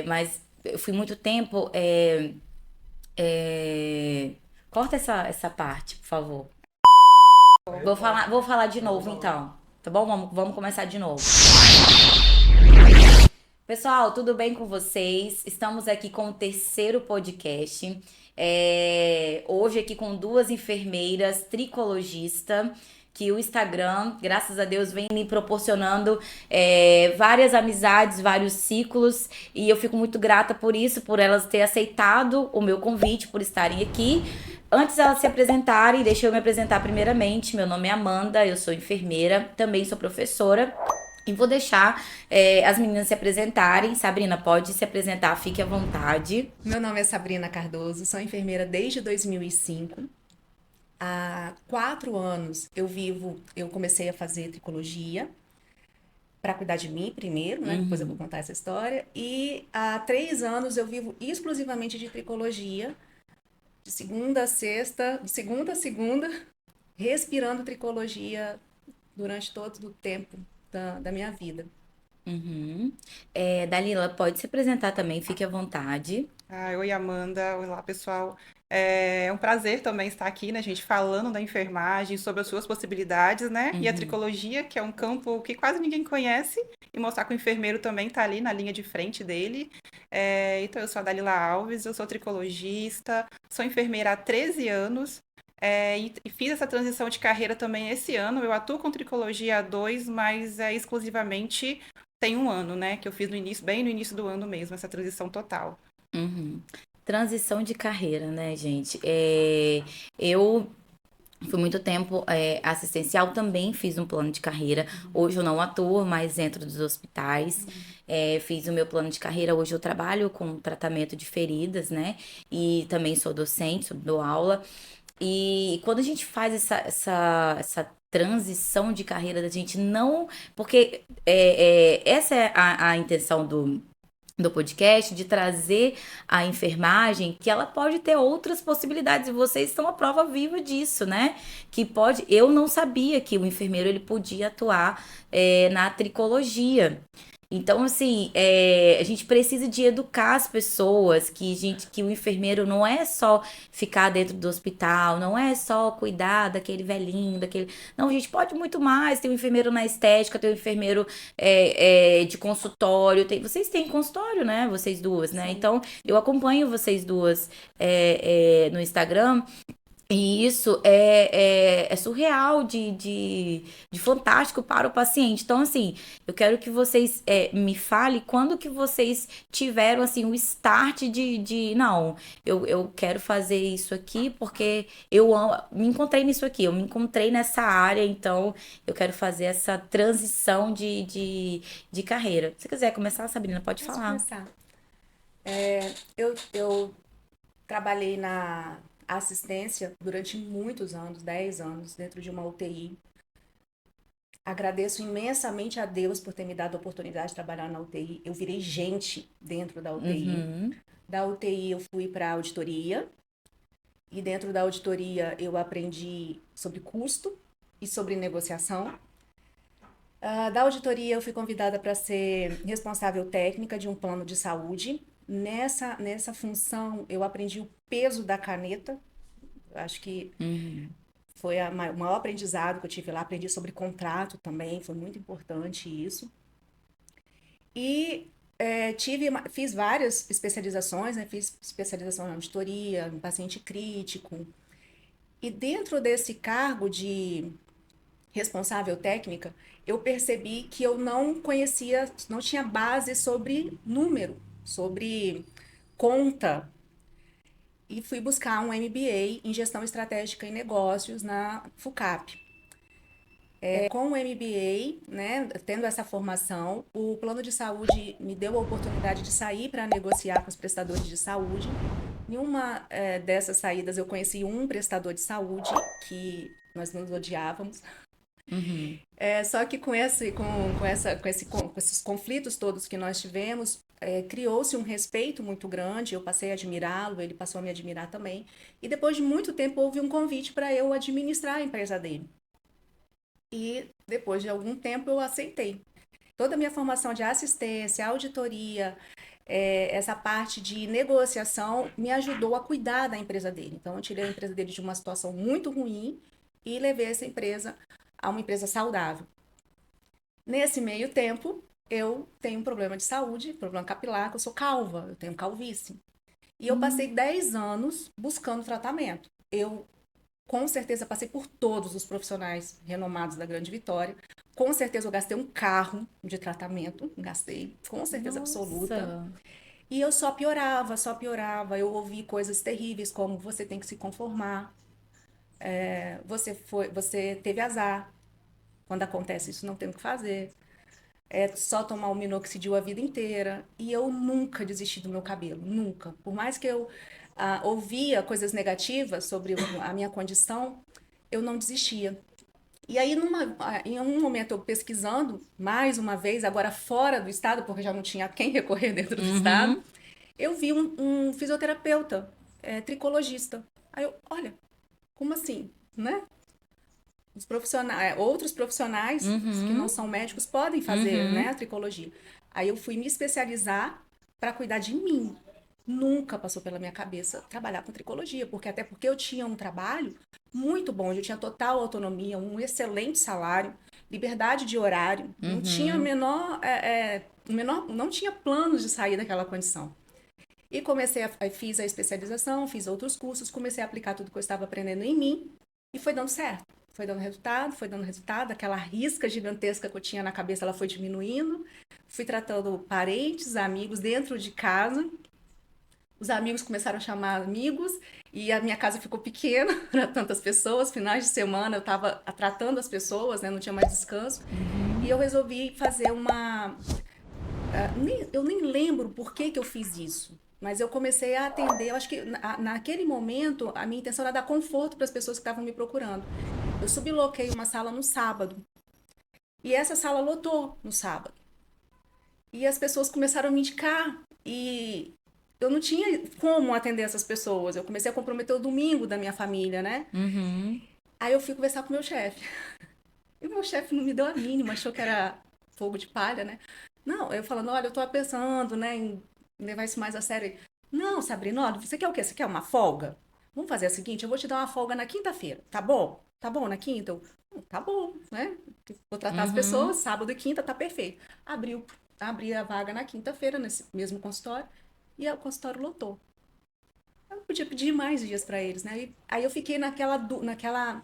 Mas eu fui muito tempo. É, Corta essa parte, por favor. Vou falar de novo então. Tá bom? Vamos começar de novo. Pessoal, tudo bem com vocês? Estamos aqui com o terceiro podcast. Hoje aqui com duas enfermeiras tricologistas, que o Instagram, graças a Deus, vem me proporcionando várias amizades, vários ciclos, e eu fico muito grata por isso, por elas terem aceitado o meu convite, por estarem aqui. Antes de elas se apresentarem, deixa eu me apresentar primeiramente. Meu nome é Amanda, eu sou enfermeira, também sou professora. E vou deixar as meninas se apresentarem. Sabrina, pode se apresentar, fique à vontade. Meu nome é Sabrina Cardoso, sou enfermeira desde 2005. Há 4 anos eu comecei a fazer tricologia para cuidar de mim primeiro, né? Depois eu vou Uhum. contar essa história. E há 3 anos eu vivo exclusivamente de tricologia, de segunda a sexta, de segunda a segunda, respirando tricologia durante todo o tempo da minha vida. Uhum. Dalila, pode se apresentar também, fique à vontade. Oi, Amanda. Olá, pessoal. É um prazer também estar aqui, né, gente, falando da enfermagem, sobre as suas possibilidades, né? E a Uhum. tricologia, que é um campo que quase ninguém conhece, e mostrar que o enfermeiro também está ali na linha de frente dele. Então, eu sou a Dalila Alves, eu sou tricologista, sou enfermeira há 13 anos, e fiz essa transição de carreira também esse ano. Eu atuo com tricologia há 2, mas é exclusivamente tem um ano, né? Que eu fiz no início, bem no início do ano mesmo, essa transição total. Uhum. Transição de carreira, né, gente? Eu fui muito tempo assistencial, também fiz um plano de carreira. Hoje eu não atuo mais dentro dos hospitais. Fiz o meu plano de carreira. Hoje eu trabalho com tratamento de feridas, né? E também sou docente, dou aula. E quando a gente faz essa transição de carreira da gente não. Porque essa é a intenção do podcast, de trazer a enfermagem, que ela pode ter outras possibilidades, e vocês estão a prova viva disso, né? Que pode. Eu não sabia que o enfermeiro ele podia atuar na tricologia. Então, assim, a gente precisa de educar as pessoas que o enfermeiro não é só ficar dentro do hospital, não é só cuidar daquele velhinho, daquele. Não, a gente pode muito mais. Tem um enfermeiro na estética, tem um enfermeiro de consultório. Vocês têm consultório, né? Vocês duas, né? Sim. Então, eu acompanho vocês duas no Instagram. E isso é surreal de fantástico para o paciente. Então, assim, eu quero que vocês me falem quando que vocês tiveram, assim, o start não, eu quero fazer isso aqui porque me encontrei nisso aqui, eu me encontrei nessa área, então eu quero fazer essa transição de carreira. Se você quiser começar, Sabrina, pode Posso falar. começar? Eu trabalhei na assistência durante muitos anos, 10 anos, dentro de uma UTI. Agradeço imensamente a Deus por ter me dado a oportunidade de trabalhar na UTI. Eu virei gente dentro da UTI. Uhum, Da UTI eu fui para a auditoria e dentro da auditoria eu aprendi sobre custo e sobre negociação. Da auditoria eu fui convidada para ser responsável técnica de um plano de saúde. Nessa função eu aprendi o peso da caneta. Acho que uhum, foi o maior aprendizado que eu tive lá. Aprendi sobre contrato também, foi muito importante isso. E fiz várias especializações, né? Fiz especialização em auditoria, em paciente crítico. E dentro desse cargo de responsável técnica, eu percebi que eu não conhecia, não tinha base sobre número, sobre conta. E fui buscar um MBA em gestão estratégica e negócios na FUCAP. Com o MBA, né, tendo essa formação, o plano de saúde me deu a oportunidade de sair para negociar com os prestadores de saúde. Em uma dessas saídas, eu conheci um prestador de saúde que nós nos odiávamos. uhum. Só que com esses conflitos todos que nós tivemos, criou-se um respeito muito grande. Eu passei a admirá-lo, ele passou a me admirar também. E depois de muito tempo, houve um convite para eu administrar a empresa dele. E depois de algum tempo, eu aceitei. toda a minha formação de assistência, auditoria, essa parte de negociação me ajudou a cuidar da empresa dele. Então, eu tirei a empresa dele de uma situação muito ruim e levei essa empresa a uma empresa saudável. Nesse meio tempo, eu tenho um problema de saúde, problema capilar, que eu sou calva, eu tenho calvície. E eu passei 10 anos buscando tratamento. Eu, com certeza, passei por todos os profissionais renomados da Grande Vitória. Com certeza, eu gastei um carro de tratamento, gastei, com certeza absoluta. Nossa. E eu só piorava, só piorava. Eu ouvi coisas terríveis, como você tem que se conformar, você teve azar. Quando acontece isso, não tem o que fazer. É só tomar o minoxidil a vida inteira. E eu nunca desisti do meu cabelo, nunca. Por mais que eu ouvia coisas negativas sobre a minha condição, eu não desistia. E aí, em um momento, eu pesquisando, mais uma vez, agora fora do estado, porque já não tinha quem recorrer dentro do estado, Uhum. eu vi um fisioterapeuta, tricologista. Aí eu, olha, como assim, né? Os profissionais, outros profissionais que não Uhum. são médicos podem fazer, né, Uhum. a tricologia. Aí eu fui me especializar para cuidar de mim. Nunca passou pela minha cabeça trabalhar com tricologia, até porque eu tinha um trabalho muito bom, eu tinha total autonomia, um excelente salário, liberdade de horário, não tinha Uhum. não tinha planos de sair daquela condição. E fiz a especialização, fiz outros cursos, comecei a aplicar tudo que eu estava aprendendo em mim e foi dando certo. Foi dando resultado, foi dando resultado. Aquela risca gigantesca que eu tinha na cabeça, ela foi diminuindo. Fui tratando parentes, amigos dentro de casa. Os amigos começaram a chamar amigos e a minha casa ficou pequena para tantas pessoas. Finais de semana eu estava tratando as pessoas, né? Não tinha mais descanso. E Uhum. eu resolvi fazer uma eu nem lembro por que que eu fiz isso, mas eu comecei a atender. Eu acho que naquele momento a minha intenção era dar conforto para as pessoas que estavam me procurando. Eu subloquei uma sala no sábado e essa sala lotou no sábado. E as pessoas começaram a me indicar e eu não tinha como atender essas pessoas. Eu comecei a comprometer o domingo da minha família, né? Uhum. Aí eu fui conversar com o meu chefe. E o meu chefe não me deu a mínima, achou que era fogo de palha, né? Não, eu falando, olha, eu tô pensando, né, em levar isso mais a sério. Ele, não, Sabrina, olha, você quer o quê? Você quer uma folga? Vamos fazer o seguinte, eu vou te dar uma folga na quinta-feira, tá bom? Tá bom na quinta? Tá bom, né? Vou tratar as pessoas, Uhum. sábado e quinta, tá perfeito. Abri a vaga na quinta-feira, nesse mesmo consultório, e o consultório lotou. Eu podia pedir mais dias para eles, né? Aí eu fiquei naquela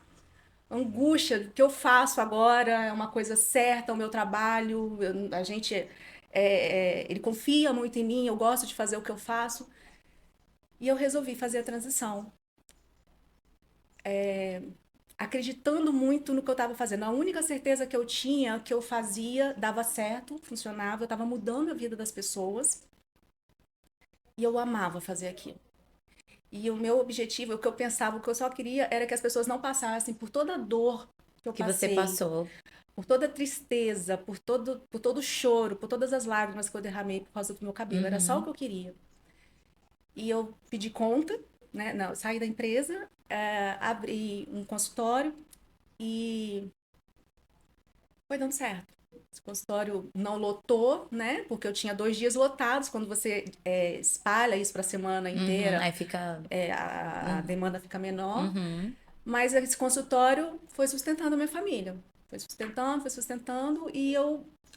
angústia do que eu faço agora, é uma coisa certa, o meu trabalho, a gente, ele confia muito em mim, eu gosto de fazer o que eu faço, e eu resolvi fazer a transição, acreditando muito no que eu estava fazendo. A única certeza que eu tinha, que eu fazia, dava certo, funcionava, eu estava mudando a vida das pessoas, e eu amava fazer aquilo. E o meu objetivo, o que eu pensava, o que eu só queria era que as pessoas não passassem por toda a dor que eu Que você passei, passou. por toda a tristeza, por todo o choro, por todas as lágrimas que eu derramei por causa do meu cabelo. Era só o Uhum. que eu queria. E eu pedi conta, né? Não, saí da empresa, abri um consultório e foi dando certo. Esse consultório não lotou, né? Porque eu tinha 2 dias lotados. Quando você espalha isso para a semana Uhum. inteira, Aí fica. a demanda fica menor. Uhum. Mas esse consultório foi sustentando a minha família. Foi sustentando, e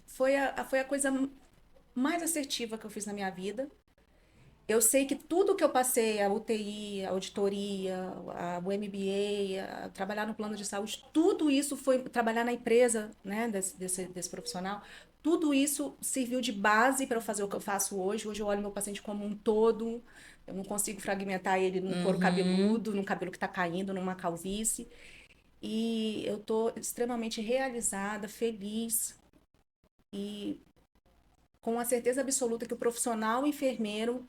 foi a coisa mais assertiva que eu fiz na minha vida. Eu sei que tudo que eu passei, a UTI, a auditoria, o MBA, trabalhar no plano de saúde, tudo isso foi trabalhar na empresa, né, desse profissional. Tudo isso serviu de base para eu fazer o que eu faço hoje. Hoje eu olho meu paciente como um todo. Eu não consigo fragmentar ele num couro Uhum. cabeludo, num cabelo que está caindo, numa calvície. E eu estou extremamente realizada, feliz e com a certeza absoluta que o profissional enfermeiro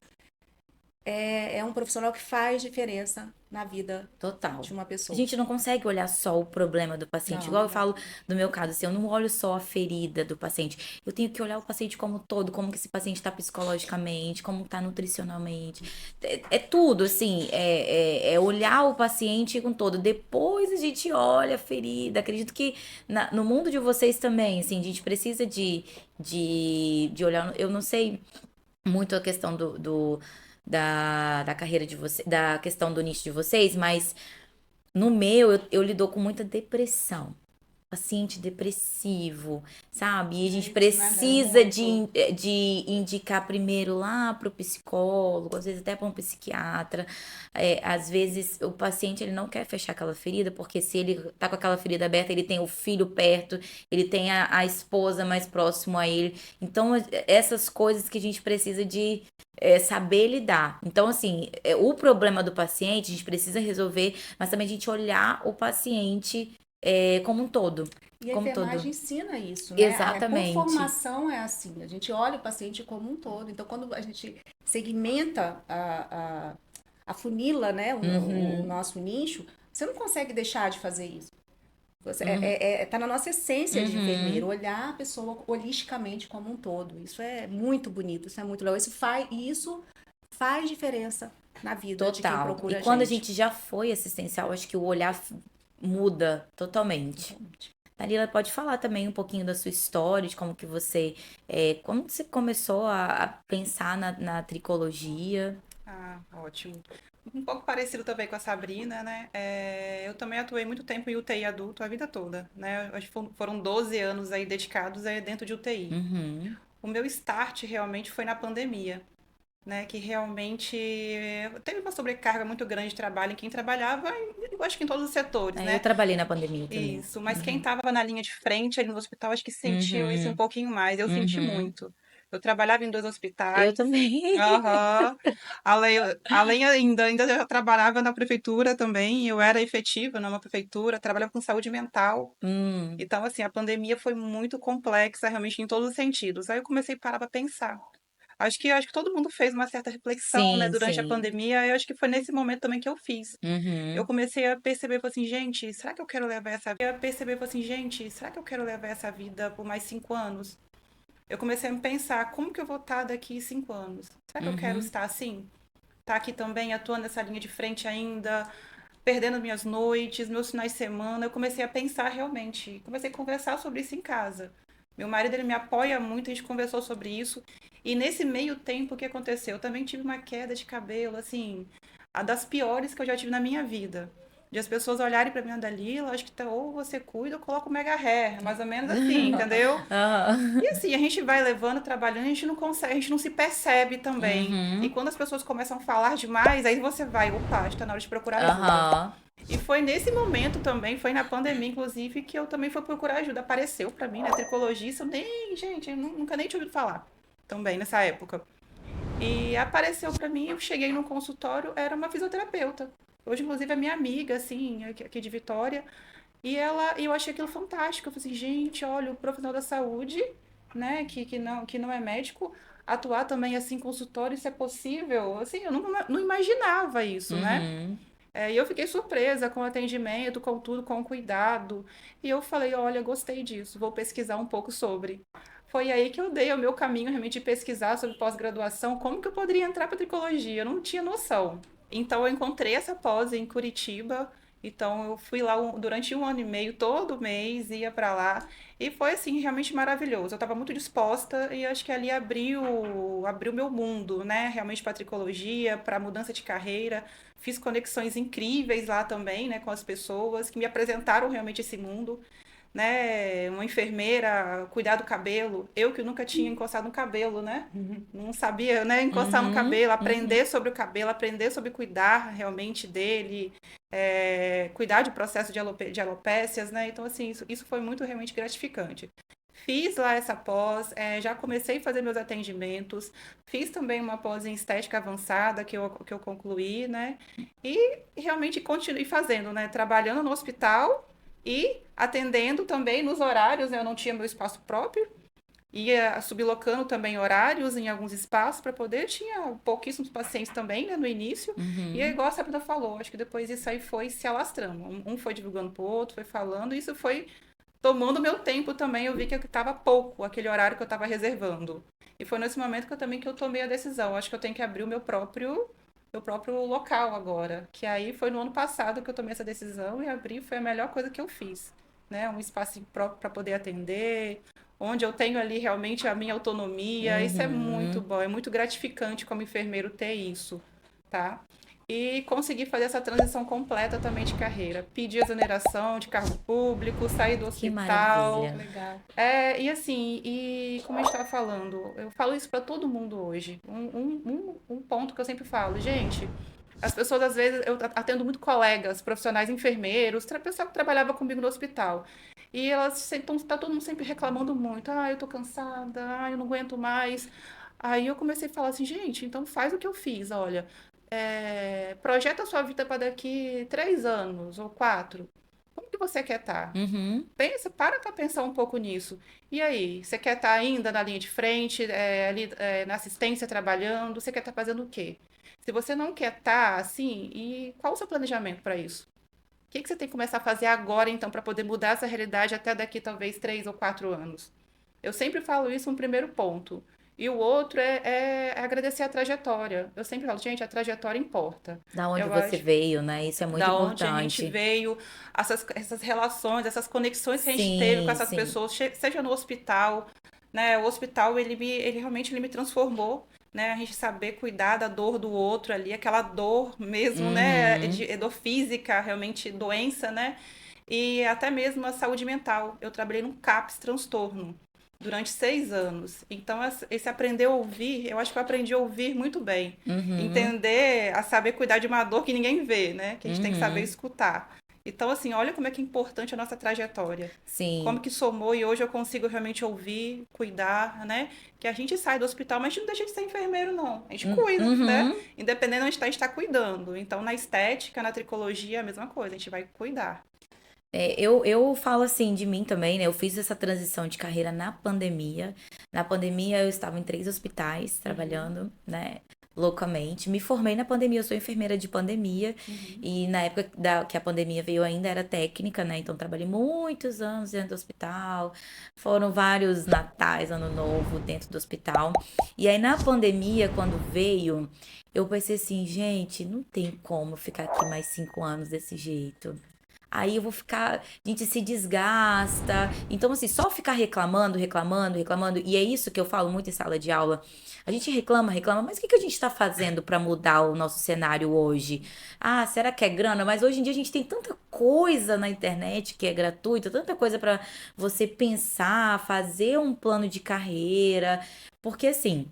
é um profissional que faz diferença na vida Total. de uma A pessoa. gente não consegue olhar só o problema do paciente. Igual Não. eu falo no meu caso, assim, eu não olho só a ferida do paciente. Eu tenho que olhar o paciente como um todo, como que esse paciente está psicologicamente, como está nutricionalmente. É tudo, assim, é olhar o paciente com todo. Depois a gente olha a ferida. Acredito que no mundo de vocês também, assim, a gente precisa de olhar. Eu não sei muito a questão da carreira de você, da questão do nicho de vocês, mas no meu eu lido com muita depressão. Paciente depressivo, sabe? E a gente É precisa muito. de indicar primeiro lá pro psicólogo, às vezes até para um psiquiatra. Às vezes o paciente ele não quer fechar aquela ferida, porque se ele tá com aquela ferida aberta, ele tem o filho perto, ele tem a esposa mais próximo a ele. Então, essas coisas que a gente precisa de saber lidar. Então, assim, o problema do paciente a gente precisa resolver, mas também a gente olhar o paciente como um todo. E a Como um enfermagem todo. ensina isso, né? Por Exatamente. formação é assim, a gente olha o paciente como um todo. Então, quando a gente segmenta a funila, né, o Uhum, nosso nicho, você não consegue deixar de fazer isso. uhum, Tá na nossa essência de enfermeiro, uhum. olhar a pessoa holisticamente como um todo. Isso é muito bonito, isso é muito legal. Isso faz diferença na vida de quem Total. E procura a quando a gente. gente já foi assistencial, acho que o olhar muda totalmente. Dalila, pode falar também um pouquinho da sua história, de como que você, como você começou a pensar na tricologia. Ah, ótimo. Um pouco parecido também com a Sabrina, né? Eu também atuei muito tempo em UTI adulto a vida toda, né? Acho que foram 12 anos aí dedicados dentro de UTI. Uhum. O meu start realmente foi na pandemia, né? Que realmente teve uma sobrecarga muito grande de trabalho em quem trabalhava, eu acho que em todos os setores, Eu né? trabalhei na pandemia também. Isso, mas quem Uhum. estava na linha de frente ali no hospital, acho que sentiu isso um Uhum. pouquinho mais. Eu senti Uhum. muito. Eu trabalhava em dois Eu hospitais. também. Aham. Além, além ainda eu trabalhava na prefeitura também. Eu era efetiva numa prefeitura, trabalhava com saúde mental. Hum, Então, assim, a pandemia foi muito complexa, realmente, em todos os sentidos. Aí eu comecei a parar para pensar. Acho que todo mundo fez uma certa reflexão, né, sim, durante a sim. pandemia. Eu acho que foi nesse momento também que eu fiz. Eu Uhum. comecei a perceber, falei assim, gente, será que eu quero levar essa vida? Eu perceber, falei assim, gente, será que eu quero levar essa vida por mais 5 anos? Eu comecei a me pensar, como que eu vou estar daqui 5 anos? Será que eu quero Uhum. estar assim? Estar aqui também, atuando nessa linha de frente ainda, perdendo minhas noites, meus finais de semana. Eu comecei a pensar realmente, comecei a conversar sobre isso em casa. Meu marido, ele me apoia muito, a gente conversou sobre isso. E nesse meio tempo, o que aconteceu? Eu também tive uma queda de cabelo, assim, a das piores que eu já tive na minha vida. De as pessoas olharem pra mim, Dalila, acho que ou você cuida ou coloca o mega hair, mais ou menos assim, entendeu? E Aham. assim, a gente vai levando, trabalhando, a gente não consegue, a gente não se percebe também. E Uhum. quando as pessoas começam a falar demais, aí você vai, opa, está na hora de procurar ajuda. Aham. E foi nesse momento também, foi na pandemia, inclusive, que eu também fui procurar ajuda. Apareceu pra mim, né, tricologista, eu nem, gente, eu nunca nem tinha ouvido falar também nessa época. E apareceu pra mim, eu cheguei no consultório, era uma fisioterapeuta. Hoje, inclusive, é minha amiga, assim, aqui de Vitória. E eu achei aquilo fantástico. Eu falei assim, gente, olha, o profissional da saúde, né, que não é médico, atuar também assim em consultório, isso é possível? Assim, eu não imaginava isso, né? Uhum. E eu fiquei surpresa com o atendimento, com tudo, com o cuidado. E eu falei, olha, gostei disso, vou pesquisar um pouco sobre. Foi aí que eu dei o meu caminho realmente de pesquisar sobre pós-graduação, como que eu poderia entrar para tricologia. Eu não tinha noção. Então eu encontrei essa pós em Curitiba. Então eu fui lá durante 1 ano e meio, todo mês ia para lá. E foi assim, realmente maravilhoso. Eu estava muito disposta e acho que ali abriu meu mundo, né? Realmente para tricologia, para mudança de carreira. Fiz conexões incríveis lá também, né, com as pessoas que me apresentaram realmente esse mundo, né? Uma enfermeira, cuidar do cabelo. Eu que nunca tinha encostado no cabelo, né? Não sabia, né, encostar no Uhum. cabelo, Uhum. aprender sobre o cabelo, aprender sobre cuidar realmente dele, cuidar de processo de alopécias, né? Então, assim, isso foi muito realmente gratificante. Fiz lá essa pós, já comecei a fazer meus atendimentos, fiz também uma pós em estética avançada que eu concluí, né? E realmente continuei fazendo, né? Trabalhando no hospital e atendendo também nos horários, né? Eu não tinha meu espaço próprio, ia sublocando também horários em alguns espaços para poder, tinha pouquíssimos pacientes também, né, no início, e é igual a Sabrina falou, acho que depois isso aí foi se alastrando, um foi divulgando pro outro, foi falando, e isso foi tomando meu tempo também, eu vi que estava pouco aquele horário que eu estava reservando. E foi nesse momento que eu tomei a decisão. Acho que eu tenho que abrir o meu próprio local agora. Que aí foi no ano passado que eu tomei essa decisão e abri, foi a melhor coisa que eu fiz, né? Um espaço próprio para poder atender, onde eu tenho ali realmente a minha autonomia. Isso é muito Uhum. bom, é muito gratificante como enfermeiro ter isso, tá? E consegui fazer essa transição completa também de carreira. Pedi exoneração de cargo público, saí do Que hospital. maravilha. Legal. E assim, e como a gente estava falando, eu falo isso para todo mundo hoje. Um ponto que eu sempre falo, gente, as pessoas às vezes, eu atendo muito colegas, profissionais enfermeiros, pessoal que trabalhava comigo no hospital. E elas estão, tá todo mundo sempre reclamando muito. Ah, eu tô cansada, ah, eu não aguento mais. Aí eu comecei a falar assim, gente, então faz o que eu fiz, olha. Projeta a sua vida para daqui 3 anos ou 4. Como que você quer estar? Uhum. Pensa, para pensar um pouco nisso. E aí, você quer estar ainda na linha de frente, ali, na assistência trabalhando? Você quer estar fazendo o quê? Se você não quer estar assim, e qual o seu planejamento para isso? O que que você tem que começar a fazer agora, então, para poder mudar essa realidade até daqui, talvez, 3 ou 4 anos? Eu sempre falo isso um primeiro ponto. E o outro é agradecer a trajetória. Eu sempre falo, gente, a trajetória importa. Da onde Eu você acho veio, né? Isso é muito da onde a gente importante. veio, essas relações, essas conexões que a gente teve com Sim, essas sim. pessoas, seja no hospital, né? O hospital, ele realmente ele me transformou, né? A gente saber cuidar da dor do outro ali, aquela dor mesmo, né? Uhum. Dor física, realmente doença, né? E até mesmo a saúde mental. Eu trabalhei no CAPS transtorno durante 6 anos. Então, esse aprender a ouvir, eu acho que eu aprendi a ouvir muito bem. Uhum. Entender, a saber cuidar de uma dor que ninguém vê, né? Que a gente tem que saber Uhum. escutar. Então, assim, olha como é que é importante a nossa trajetória. Como Sim. que somou e hoje eu consigo realmente ouvir, cuidar, né? Que a gente sai do hospital, mas a gente não deixa de ser enfermeiro, não. A gente cuida, né? Uhum. Independente de onde está, a gente está cuidando. Então, na estética, na tricologia, é a mesma coisa. A gente vai cuidar. Eu falo assim de mim também, né? Eu fiz essa transição de carreira na pandemia. Na pandemia, eu estava em 3 hospitais Uhum, trabalhando, né? Loucamente. Me formei na pandemia, eu sou enfermeira de pandemia. uhum, E na época que a pandemia veio, eu ainda era técnica, né? Então, trabalhei muitos anos dentro do hospital. Foram vários natais, ano novo dentro do hospital. E aí, na pandemia, quando veio, eu pensei assim, gente, não tem como ficar aqui mais 5 anos desse jeito. Aí eu vou ficar, a gente se desgasta. Então, assim, só ficar reclamando, reclamando, reclamando. E é isso que eu falo muito em sala de aula. A gente reclama, reclama, mas o que que a gente está fazendo para mudar o nosso cenário hoje? Ah, será que é grana? Mas hoje em dia a gente tem tanta coisa na internet que é gratuita, tanta coisa para você pensar, fazer um plano de carreira. Porque assim.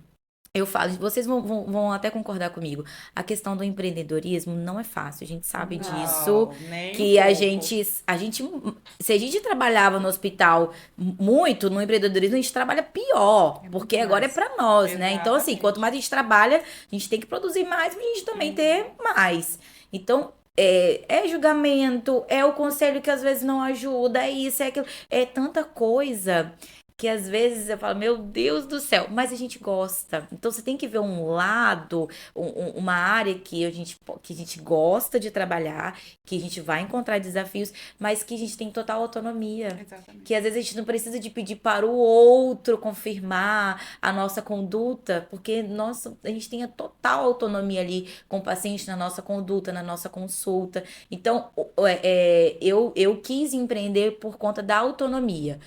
Eu falo, vocês vão até concordar comigo. A questão do empreendedorismo não é fácil, a gente sabe disso. não, nem um Que pouco. se a gente trabalhava no hospital muito, no empreendedorismo, a gente trabalha pior, É muito porque agora é mais. pra nós, né? Então, assim, quanto Exatamente. mais a gente trabalha, a gente tem que produzir mais pra gente também ter mais. Então, é julgamento, é o conselho que às vezes não ajuda, é isso, é aquilo, é tanta coisa que às vezes eu falo, meu Deus do céu, mas a gente gosta. Então você tem que ver um lado, uma área que a gente gosta de trabalhar, que a gente vai encontrar desafios, mas que a gente tem total autonomia. Que às Exatamente. vezes a gente não precisa de pedir para o outro confirmar a nossa conduta, porque a gente tem a total autonomia ali com o paciente na nossa conduta, na nossa consulta. Então, eu quis empreender por conta da autonomia.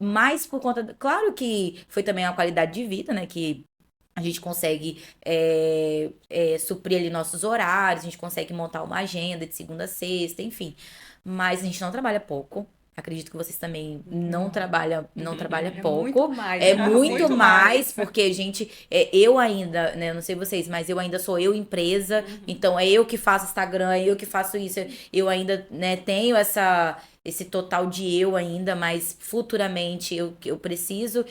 Mais por conta. Claro que foi também a qualidade de vida, né? Que a gente consegue suprir ali nossos horários, a gente consegue montar uma agenda de segunda a sexta, enfim. Mas a gente não trabalha pouco. Acredito que vocês também não trabalha É muito pouco. mais, É né? muito Muito mais, mais. porque a gente, eu ainda, né, eu não sei vocês, mas eu ainda sou eu empresa, Uhum. então é eu que faço Instagram, é eu que faço isso, eu ainda, né, tenho esse total de eu ainda, mas futuramente eu preciso,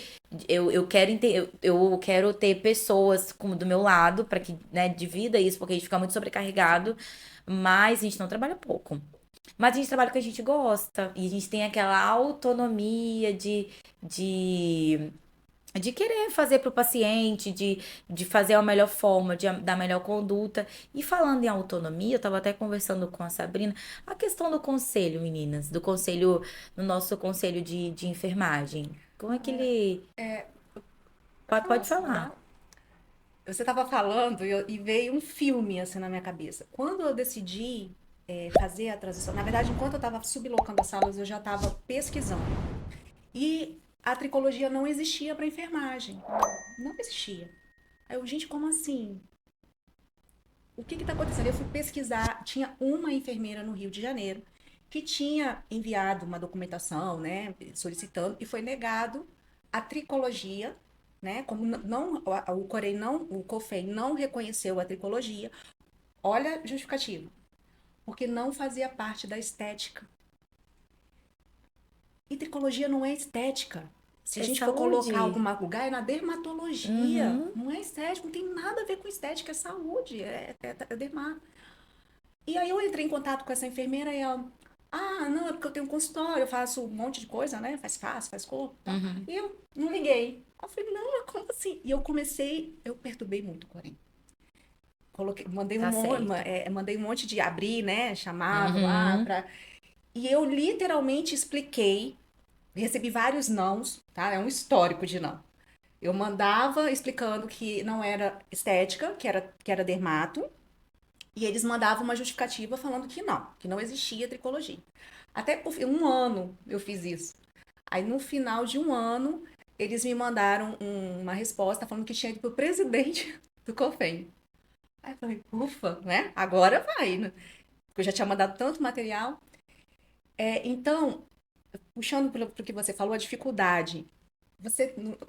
eu quero eu quero ter pessoas como do meu lado para que, né, divida isso, porque a gente fica muito sobrecarregado, mas a gente não trabalha pouco. Mas a gente trabalha com o que a gente gosta e a gente tem aquela autonomia de de querer fazer para o paciente, de fazer a melhor forma, da melhor conduta. E falando em autonomia, eu estava até conversando com a Sabrina, a questão do conselho, meninas, do conselho, no nosso conselho de enfermagem. Como é que ele. Pode Nossa, falar. você estava falando e veio um filme assim na minha cabeça. Quando eu decidi fazer a transição, na verdade, enquanto eu estava sublocando as salas, eu já estava pesquisando. E a tricologia não existia para enfermagem. Não existia. Aí eu, gente, como assim? O que está acontecendo? Eu fui pesquisar, tinha uma enfermeira no Rio de Janeiro que tinha enviado uma documentação, né, solicitando, e foi negado a tricologia, né, como não, o Corém não, o COFEM não reconheceu a tricologia. Olha a justificativa, porque não fazia parte da estética. E tricologia não é estética. Se a É gente for saúde. colocar algum lugar, é na dermatologia. Uhum. Não é estética, não tem nada a ver com estética, é saúde, é dermato. E aí eu entrei em contato com essa enfermeira e ela, não, é porque eu tenho um consultório, eu faço um monte de coisa, né? Faz face, faz corpo, tá? E eu não liguei. Eu falei, não, como assim? E eu perturbei muito o Corém. Mandei Tá certo. mandei um monte de abrir, né? Chamado lá Uhum. pra... E eu literalmente expliquei, recebi vários nãos, tá? É um histórico de não. Eu mandava explicando que não era estética, que era dermato, e eles mandavam uma justificativa falando que não existia tricologia. Até por um ano eu fiz isso. Aí no final de um ano, eles me mandaram uma resposta falando que tinha ido pro presidente do COFEM. Aí eu falei, ufa, né? Agora vai, né? Porque eu já tinha mandado tanto material. Então, puxando para o que você falou, a dificuldade.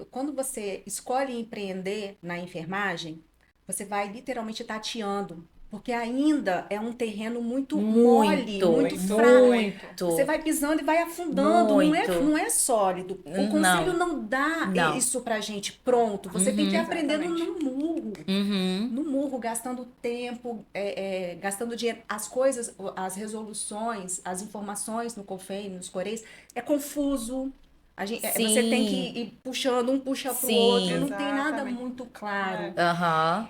Quando você escolhe empreender na enfermagem, você vai literalmente tateando, porque ainda é um terreno muito mole, Muito, muito Muito, fraco. muito. Você muito, vai pisando e vai afundando, muito. não é sólido. O conselho Não, não dá não. isso pra gente pronto. Você tem que ir Uhum, aprendendo Exatamente. uhum. no murro, gastando tempo, gastando dinheiro. As coisas, as resoluções, as informações no COFEM, nos Coreis, é confuso. Você tem que Sim, ir puxando, um puxa pro outro, sim. não tem nada Exatamente. muito claro. É. Aham.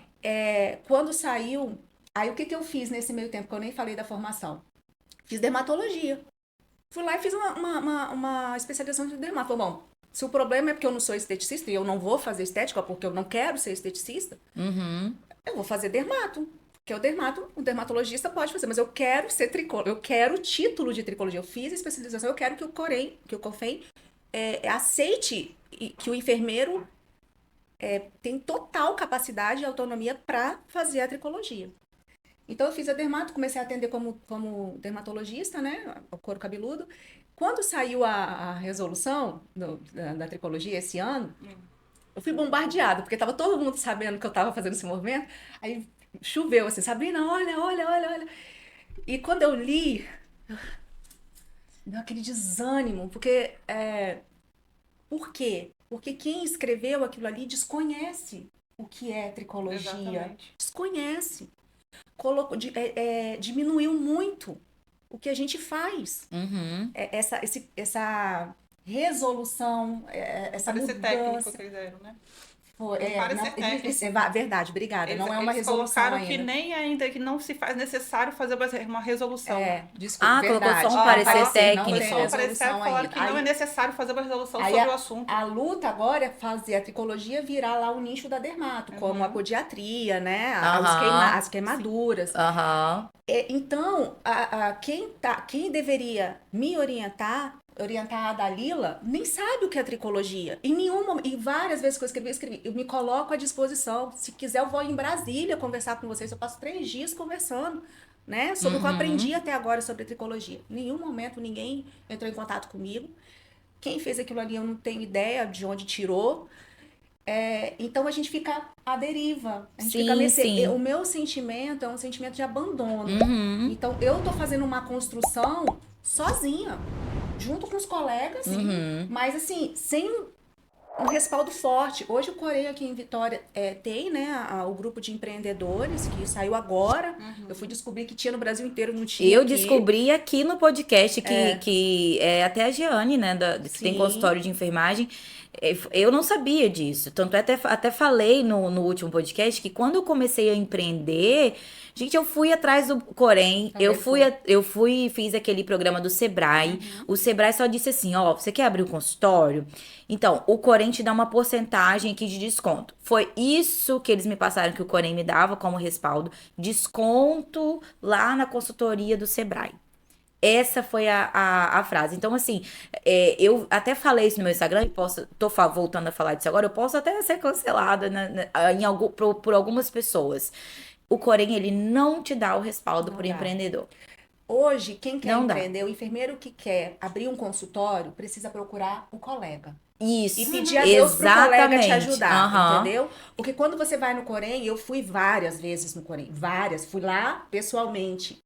Quando saiu, aí o que que eu fiz nesse meio tempo, que eu nem falei da formação? Fiz dermatologia. Fui lá e fiz uma especialização de dermato. Falei, bom, se o problema é porque eu não sou esteticista e eu não vou fazer estética porque eu não quero ser esteticista, Uhum. eu vou fazer dermato. Porque o dermatologista pode fazer, mas eu quero ser tricólogo, eu quero o título de tricologia. Eu fiz a especialização, eu quero que que o COFEM aceite que o enfermeiro tem total capacidade e autonomia para fazer a tricologia. Então eu fiz a dermato, comecei a atender como dermatologista, né, o couro cabeludo. Quando saiu a resolução da tricologia esse ano, eu fui bombardeada, porque tava todo mundo sabendo que eu tava fazendo esse movimento. Aí choveu assim, Sabrina, olha, olha, olha, olha. E quando eu li, deu aquele desânimo, porque por quê? Porque quem escreveu aquilo ali desconhece o que é tricologia. Exatamente. Desconhece. Diminuiu muito o que a gente faz. Uhum. Essa resolução, essa Parecer técnico mudança. que eles deram, né? Foi, Não parecer técnico. verdade, obrigada. Eles, Não é uma eles resolução colocaram que ainda. nem ainda que não se faz necessário fazer uma resolução. Desculpa, Ah, colocou só verdade. um Ó, parecer Não foi tem só um técnico. parecer resolução falaram ainda. que não é necessário fazer uma resolução Aí sobre o assunto. a luta agora é fazer a tricologia virar lá o nicho da dermato, como a podiatria, né? Aham. As queimaduras. Aham. Então, quem deveria me orientar a Dalila, nem sabe o que é tricologia. E várias vezes que eu escrevi, eu me coloco à disposição. Se quiser, eu vou em Brasília conversar com vocês. Eu passo 3 dias conversando, né? Sobre o que eu aprendi Uhum. até agora sobre tricologia. Em nenhum momento ninguém entrou em contato comigo. Quem fez aquilo ali eu não tenho ideia de onde tirou. Então a gente fica à deriva, a gente fica a Sim, mercê. O sim. meu sentimento é um sentimento de abandono. Uhum. Então eu tô fazendo uma construção sozinha, junto com os colegas, Uhum. mas assim, sem um respaldo forte. Hoje o Coreia aqui em Vitória tem, né, o grupo de empreendedores que saiu agora. Eu fui descobrir que tinha no Brasil inteiro, não tinha Eu aqui. descobri aqui no podcast que até a Jeane, né, que tem Sim. consultório de enfermagem, Eu não sabia disso. Tanto é, até falei no último podcast que quando eu comecei a empreender, gente, eu fui atrás do Corém, Também foi. eu fui, fiz aquele programa do Sebrae. O Sebrae só disse assim: ó, você quer abrir um consultório? Então, o Corém te dá uma porcentagem aqui de desconto. Foi isso que eles me passaram que o Corém me dava como respaldo, desconto lá na consultoria do Sebrae. Essa foi a frase. Então, assim, eu até falei isso no meu Instagram e voltando a falar disso agora, eu posso até ser cancelada por algumas pessoas. O Corém, ele não te dá o respaldo Não por dá. empreendedor. Hoje, quem quer Não dá. empreender, o enfermeiro que quer abrir um consultório, precisa procurar o colega. E Isso, pedir a Deus pro colega te exatamente. ajudar, Aham. entendeu? Porque quando você vai no Corém, eu fui várias vezes no Corém, várias, fui lá pessoalmente.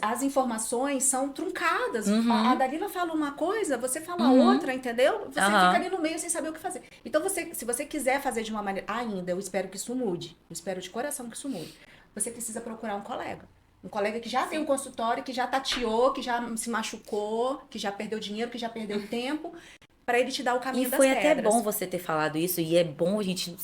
As informações são truncadas. A Uhum. Dalila fala uma coisa, você fala Uhum. outra, entendeu? Você fica Aham. ali no meio sem saber o que fazer. Então, se você quiser fazer de uma maneira. Ainda, eu espero que isso mude. Eu espero de coração que isso mude. Você precisa procurar um colega. Um colega que já tem um consultório, que já tateou, que já se machucou, que já perdeu dinheiro, que já perdeu tempo, para ele te dar o E caminho das foi até bom pedras. você ter falado isso, e é bom a gente,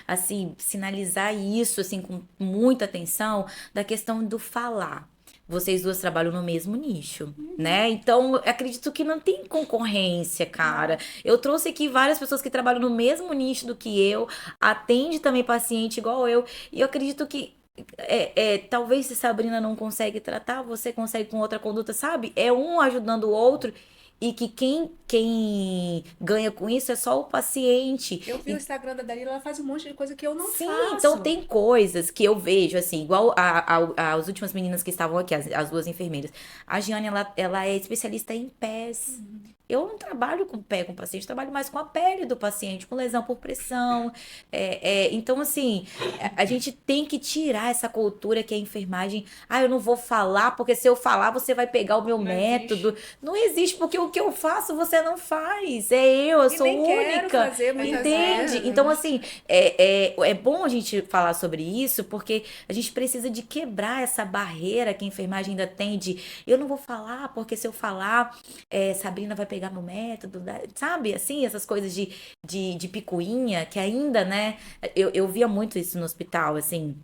assim, sinalizar isso, assim, com muita atenção, da questão do falar. Vocês duas trabalham no mesmo nicho, né? Então, eu acredito que não tem concorrência, cara. Não. Eu trouxe aqui várias pessoas que trabalham no mesmo nicho do que eu, atende também paciente igual eu, e eu acredito que talvez se Sabrina não consegue tratar, você consegue com outra conduta, sabe? É um ajudando o outro e que quem ganha com isso é só o paciente. Eu vi o Instagram da Dalila, ela faz um monte de coisa que eu não Sim, então faço. tem coisas que eu vejo, assim, igual as últimas meninas que estavam aqui, as duas enfermeiras. A Giane, ela é especialista em pés. Eu não trabalho com pé com o paciente, eu trabalho mais com a pele do paciente, com lesão por pressão. Então, assim, a gente tem que tirar essa cultura que é a enfermagem. Ah, eu não vou falar, porque se eu falar, você vai pegar o meu Não método. existe. Não existe, porque o que eu faço, você não faz. Eu E sou nem quero única. fazer muitas Entende? vezes. Então, assim, é bom a gente falar sobre isso, porque a gente precisa de quebrar essa barreira que a enfermagem ainda tem de eu não vou falar, porque se eu falar, Sabrina vai pegar meu método, sabe? Assim, essas coisas de picuinha, que ainda, né? Eu via muito isso no hospital, assim.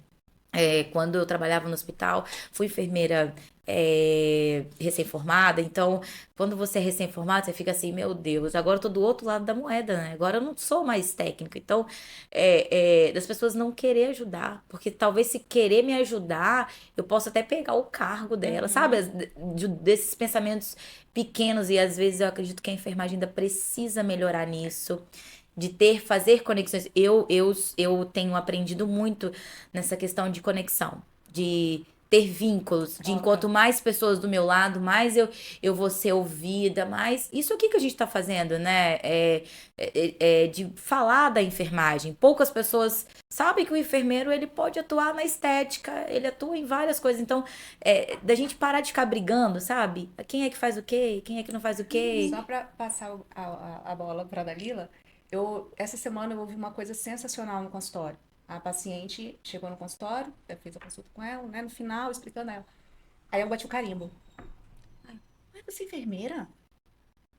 Quando eu trabalhava no hospital, fui enfermeira recém-formada, então quando você é recém-formada, você fica assim, meu Deus, agora eu tô do outro lado da moeda, né? Agora eu não sou mais técnica, então das pessoas não querer ajudar, porque talvez se querer me ajudar, eu posso até pegar o cargo dela, sabe? Desses pensamentos pequenos, e às vezes eu acredito que a enfermagem ainda precisa melhorar nisso de fazer conexões. Eu tenho aprendido muito nessa questão de conexão, de ter vínculos, de Troca. enquanto mais pessoas do meu lado, mais eu vou ser ouvida, mais isso aqui que a gente tá fazendo, né? De falar da enfermagem. Poucas pessoas sabem que o enfermeiro ele pode atuar na estética, ele atua em várias coisas. Então, da gente parar de ficar brigando, sabe? Quem é que faz o quê? Quem é que não faz o quê? Só para passar a bola para a Dalila, essa semana eu ouvi uma coisa sensacional no consultório. A paciente chegou no consultório, eu fiz a consulta com ela, né? No final, explicando a ela. Aí eu bati o carimbo. Ai, você é enfermeira?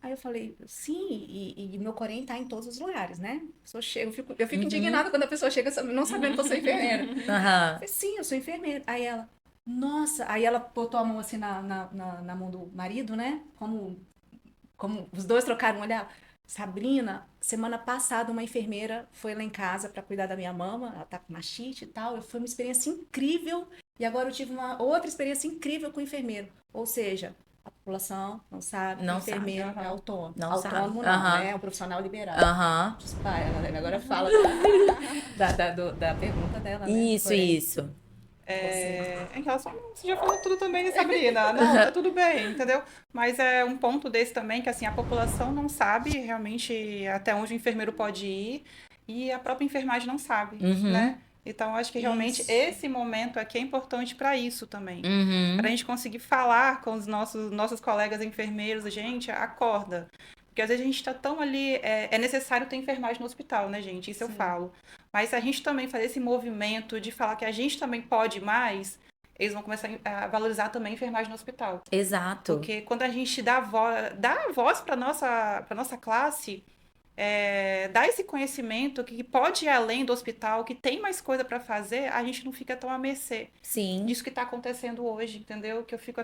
Aí eu falei, sim, e meu Corém tá em todos os lugares, né? A pessoa chega, eu fico Uhum. indignada quando a pessoa chega não sabendo que eu sou enfermeira. Eu Aham. falei, sim, eu sou enfermeira. Aí ela, nossa, aí ela botou a mão assim na mão do marido, né? Como os dois trocaram um olhar. Sabrina, semana passada uma enfermeira foi lá em casa para cuidar da minha mama, ela tá com machite e tal. Foi uma experiência incrível. E agora eu tive uma outra experiência incrível com o enfermeiro. Ou seja, a população não sabe que o Não sabe. enfermeiro é autônomo. Não sabe. Autônomo não, né? Aham. É um profissional liberal. Aham. Vai, ela agora fala da pergunta dela, né? Do Isso, Corém. isso. Você. Em relação, você já falou tudo também, Sabrina. Não, tá tudo bem, entendeu? Mas é um ponto desse também que assim a população não sabe realmente até onde o enfermeiro pode ir e a própria enfermagem não sabe, Uhum. né? Então acho que realmente Isso. esse momento aqui é importante para isso também, para a Uhum. gente conseguir falar com os nossos colegas enfermeiros, gente, acorda. Porque às vezes a gente está tão ali, é necessário ter enfermagem no hospital, né, gente? Isso eu Sim. falo. Mas se a gente também fazer esse movimento de falar que a gente também pode mais, eles vão começar a valorizar também a enfermagem no hospital. Exato. Porque quando a gente dá voz para nossa classe, dá esse conhecimento que pode ir além do hospital, que tem mais coisa para fazer, a gente não fica tão à mercê Sim. disso que está acontecendo hoje, entendeu? Que eu fico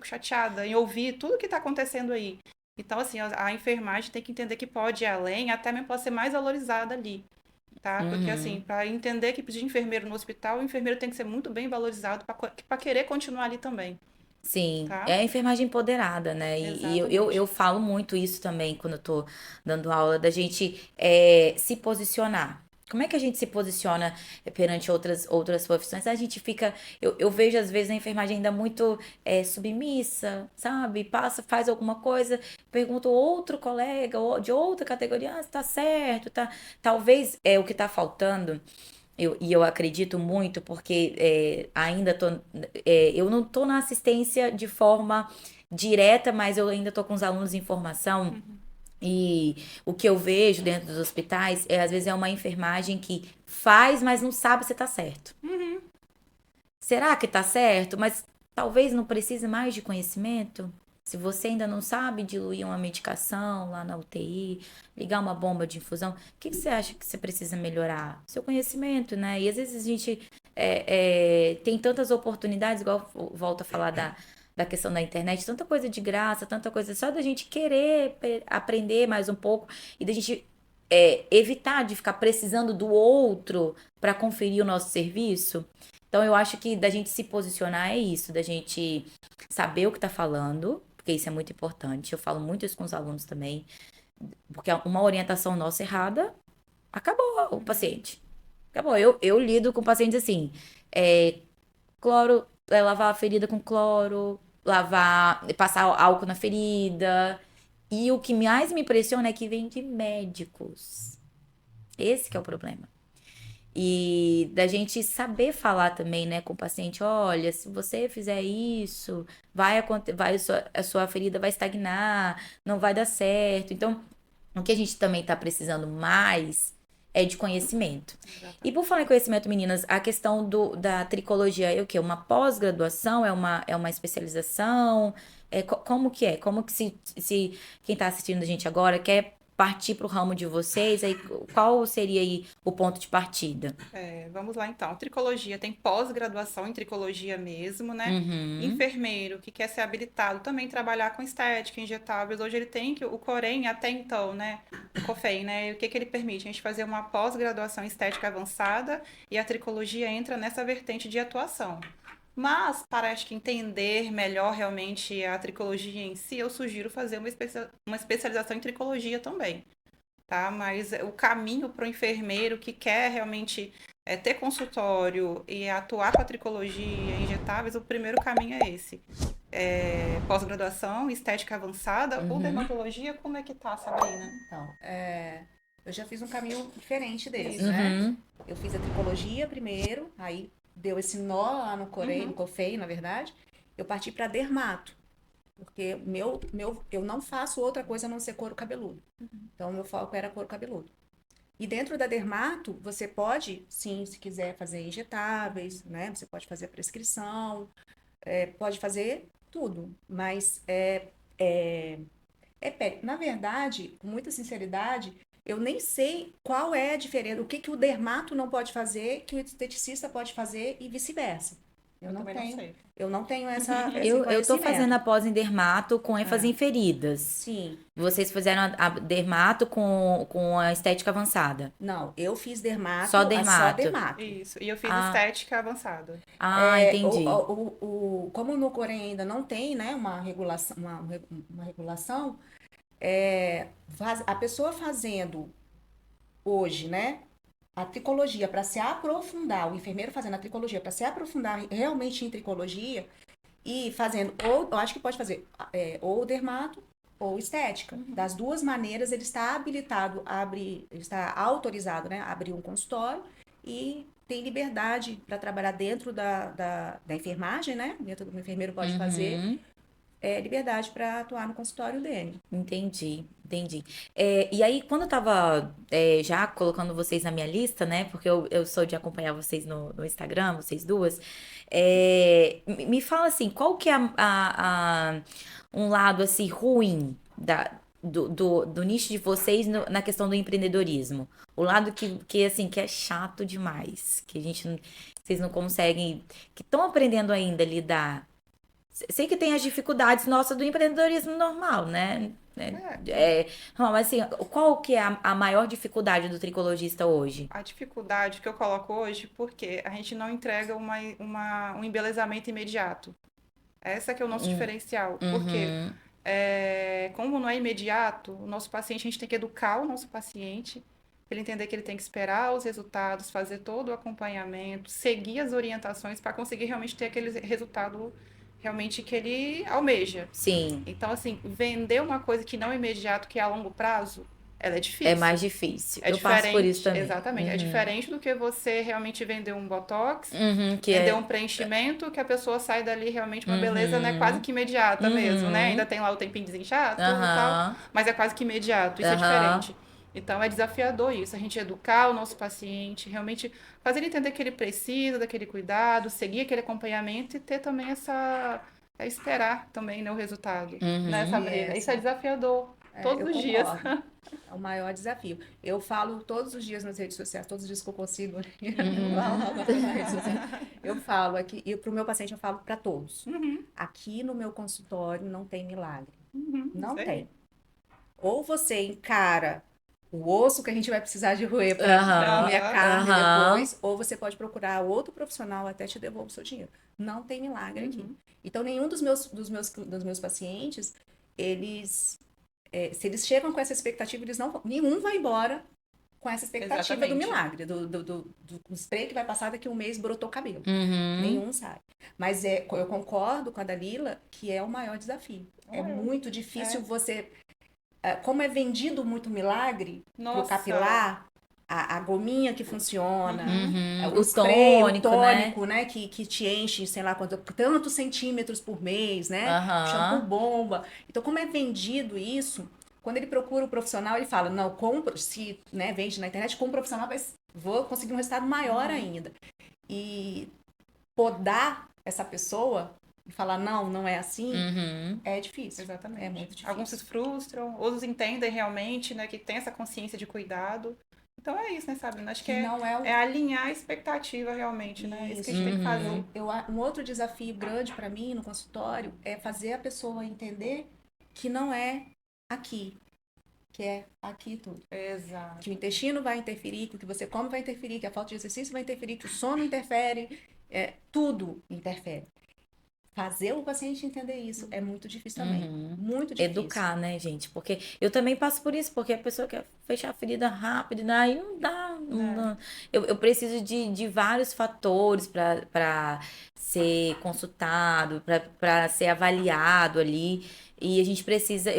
chateada em ouvir tudo que está acontecendo aí. Então, assim, a enfermagem tem que entender que pode ir além, até mesmo pode ser mais valorizada ali, tá? Porque, assim, para entender que de enfermeiro no hospital, o enfermeiro tem que ser muito bem valorizado para querer continuar ali também, Sim, tá? é a enfermagem empoderada, né? E eu Exatamente. falo muito isso também quando eu tô dando aula, da gente se posicionar. Como é que a gente se posiciona perante outras profissões? A gente fica. Eu vejo às vezes a enfermagem ainda muito submissa, sabe? Passa, faz alguma coisa, pergunta outro colega de outra categoria, se tá certo, tá? Talvez o que tá faltando. E eu acredito muito porque ainda eu não tô na assistência de forma direta, mas eu ainda tô com os alunos em formação. E o que eu vejo dentro dos hospitais às vezes é uma enfermagem que faz, mas não sabe se tá certo. Será que tá certo? Mas talvez não precise mais de conhecimento. Se você ainda não sabe diluir uma medicação lá na UTI, ligar uma bomba de infusão, o que você acha que você precisa melhorar? Seu conhecimento, né? E às vezes a gente tem tantas oportunidades, igual volta a falar da questão da internet, tanta coisa de graça, tanta coisa só da gente querer aprender mais um pouco e da gente evitar de ficar precisando do outro para conferir o nosso serviço. Então, eu acho que da gente se posicionar é isso, da gente saber o que tá falando, porque isso é muito importante. Eu falo muito isso com os alunos também, porque uma orientação nossa errada, acabou o paciente. Acabou. Eu lido com pacientes assim, cloro, lavar a ferida com cloro, passar álcool na ferida. E o que mais me impressiona é que vem de médicos. Esse que é o problema. E da gente saber falar também, né, com o paciente, olha, se você fizer isso, a sua ferida vai estagnar, não vai dar certo. Então, o que a gente também está precisando mais é de conhecimento. E por Exatamente. falar em conhecimento, meninas, a questão da tricologia é o quê? Uma pós-graduação? É uma especialização? Como que é? Como que se quem está assistindo a gente agora quer partir para o ramo de vocês, aí qual seria aí o ponto de partida? Vamos lá então. Tricologia tem pós-graduação em tricologia mesmo, né? Uhum, Enfermeiro que quer ser habilitado também trabalhar com estética, injetáveis. Hoje ele tem que o Corém até então, né? O COFEI, né? O que ele permite? A gente fazer uma pós-graduação em estética avançada e a tricologia entra nessa vertente de atuação. Mas, para acho que entender melhor realmente a tricologia em si, eu sugiro fazer uma especialização em tricologia também, tá? Mas o caminho para o enfermeiro que quer realmente ter consultório e atuar com a tricologia injetáveis, o primeiro caminho é esse. Pós-graduação, estética avançada ou uhum, dermatologia, como é que tá, Sabrina? Então, eu já fiz um caminho diferente desse, Isso. né? uhum, Eu fiz a tricologia primeiro, aí deu esse nó lá no Corei, no Uhum. COFEI, na verdade. Eu parti para dermato, porque eu não faço outra coisa a não ser couro cabeludo. Então, meu foco era couro cabeludo. E dentro da dermato, você pode, sim, se quiser fazer injetáveis, né? Você pode fazer a prescrição, pode fazer tudo, mas na verdade, com muita sinceridade, eu nem sei qual é a diferença, o que que o dermato não pode fazer, que o esteticista pode fazer e vice-versa. Eu Eu não também não tenho, sei. eu não tenho esse Eu tô fazendo conhecimento. a pós em dermato com ênfase Ah, em feridas. sim, Vocês fizeram a dermato com a estética avançada. não, eu fiz Só dermato, só dermato. dermato. Isso. E eu fiz Ah, estética avançada. entendi. Como no Corém ainda não tem, né, uma regulação, a pessoa fazendo hoje, né, a tricologia para se aprofundar, o enfermeiro fazendo a tricologia para se aprofundar realmente em tricologia e fazendo, ou eu acho que pode fazer ou dermato ou estética. Das duas maneiras, ele está habilitado a abrir, ele está autorizado, né, a abrir um consultório e tem liberdade para trabalhar dentro da enfermagem, né? Dentro do que o enfermeiro pode fazer Uhum. liberdade para atuar no consultório dele. Entendi, entendi. E aí, quando eu tava já colocando vocês na minha lista, né? Porque eu sou de acompanhar vocês no Instagram, vocês duas. Me fala assim, qual que é um lado assim ruim do nicho de vocês na questão do empreendedorismo? O lado assim, que é chato demais, que a gente, vocês não conseguem, que estão aprendendo ainda a lidar. Sei que tem as dificuldades nossas do empreendedorismo normal, né? Não, mas assim, qual que é a maior dificuldade do tricologista hoje? A dificuldade que eu coloco hoje, porque a gente não entrega um embelezamento imediato. Essa que é o nosso diferencial. Porque Uhum, como não é imediato, o nosso paciente, a gente tem que educar o nosso paciente para ele entender que ele tem que esperar os resultados, fazer todo o acompanhamento, seguir as orientações para conseguir realmente ter aquele resultado realmente que ele almeja. sim, Então, assim, vender uma coisa que não é imediato, que é a longo prazo, ela é é difícil. mais difícil. É Eu passo por isso diferente, também. exatamente. É Uhum, diferente do que você realmente vender um botox, uhum, que vender é. um preenchimento, que a pessoa sai dali realmente uma beleza, né, quase Uhum, que imediata mesmo, né? Ainda uhum, tem lá o tempinho de desinchar, tudo e tal, aham, mas é quase que imediato. Isso é aham, diferente. Então é desafiador isso, a gente educar o nosso paciente, realmente fazer ele entender que ele precisa daquele cuidado, seguir aquele acompanhamento e ter também esperar também, né, o resultado, né, uhum, Sabrina? Isso é desafiador todos Eu os dias. concordo. É o maior desafio. Eu falo todos os dias nas redes sociais, todos os dias que eu consigo, eu falo uhum, agora nas redes sociais. Eu falo aqui, e para o meu paciente eu falo para todos. Uhum, Aqui no meu consultório não tem milagre. isso Não aí. tem. Ou você encara o osso que a gente vai precisar de roer para comer a Aham. carne aham, depois, ou você pode procurar outro profissional até te devolver o seu dinheiro. Não tem milagre aqui. Uhum. Então, nenhum dos meus pacientes, eles se eles chegam com essa expectativa, eles não vão, nenhum vai embora com essa expectativa do Exatamente. milagre, do spray que vai passar daqui um mês brotou cabelo. uhum, Nenhum sai. Mas eu concordo com a Dalila que é o maior desafio. É Olha, muito difícil é. você. Como é vendido muito milagre pro Nossa. capilar, a gominha que funciona, Uhum. o o spray, o tônico, né? tônico, né, que te enche, sei lá, tantos centímetros por mês, né? Shampoo Aham, bomba. Então, como é vendido isso, quando ele procura o profissional, ele fala, não, compra, se né, vende na internet, com um profissional, vou conseguir um resultado maior Uhum. ainda. E podar essa pessoa e falar, não, não é assim, uhum. é difícil. É Exatamente. muito Alguns se difícil. frustram, outros entendem realmente, né, que tem essa consciência de cuidado. Então é isso, né, Sabrina? Acho que Que não é é o. alinhar a expectativa realmente, né? É isso que a Isso. gente tem que fazer. Uhum. Um outro desafio grande para mim no consultório é fazer a pessoa entender que não é aqui, que é aqui tudo. Exato. Que o intestino vai interferir, que o que você come vai interferir, que a falta de exercício vai interferir, que o sono interfere, tudo interfere. Fazer o paciente entender isso é muito difícil também. Uhum. Muito difícil. Educar, né, gente? Porque eu também passo por isso, porque a pessoa quer fechar a ferida rápido, né? Aí não dá. Né? Eu preciso de vários fatores para ser consultado, para ser avaliado ali. E a gente precisa.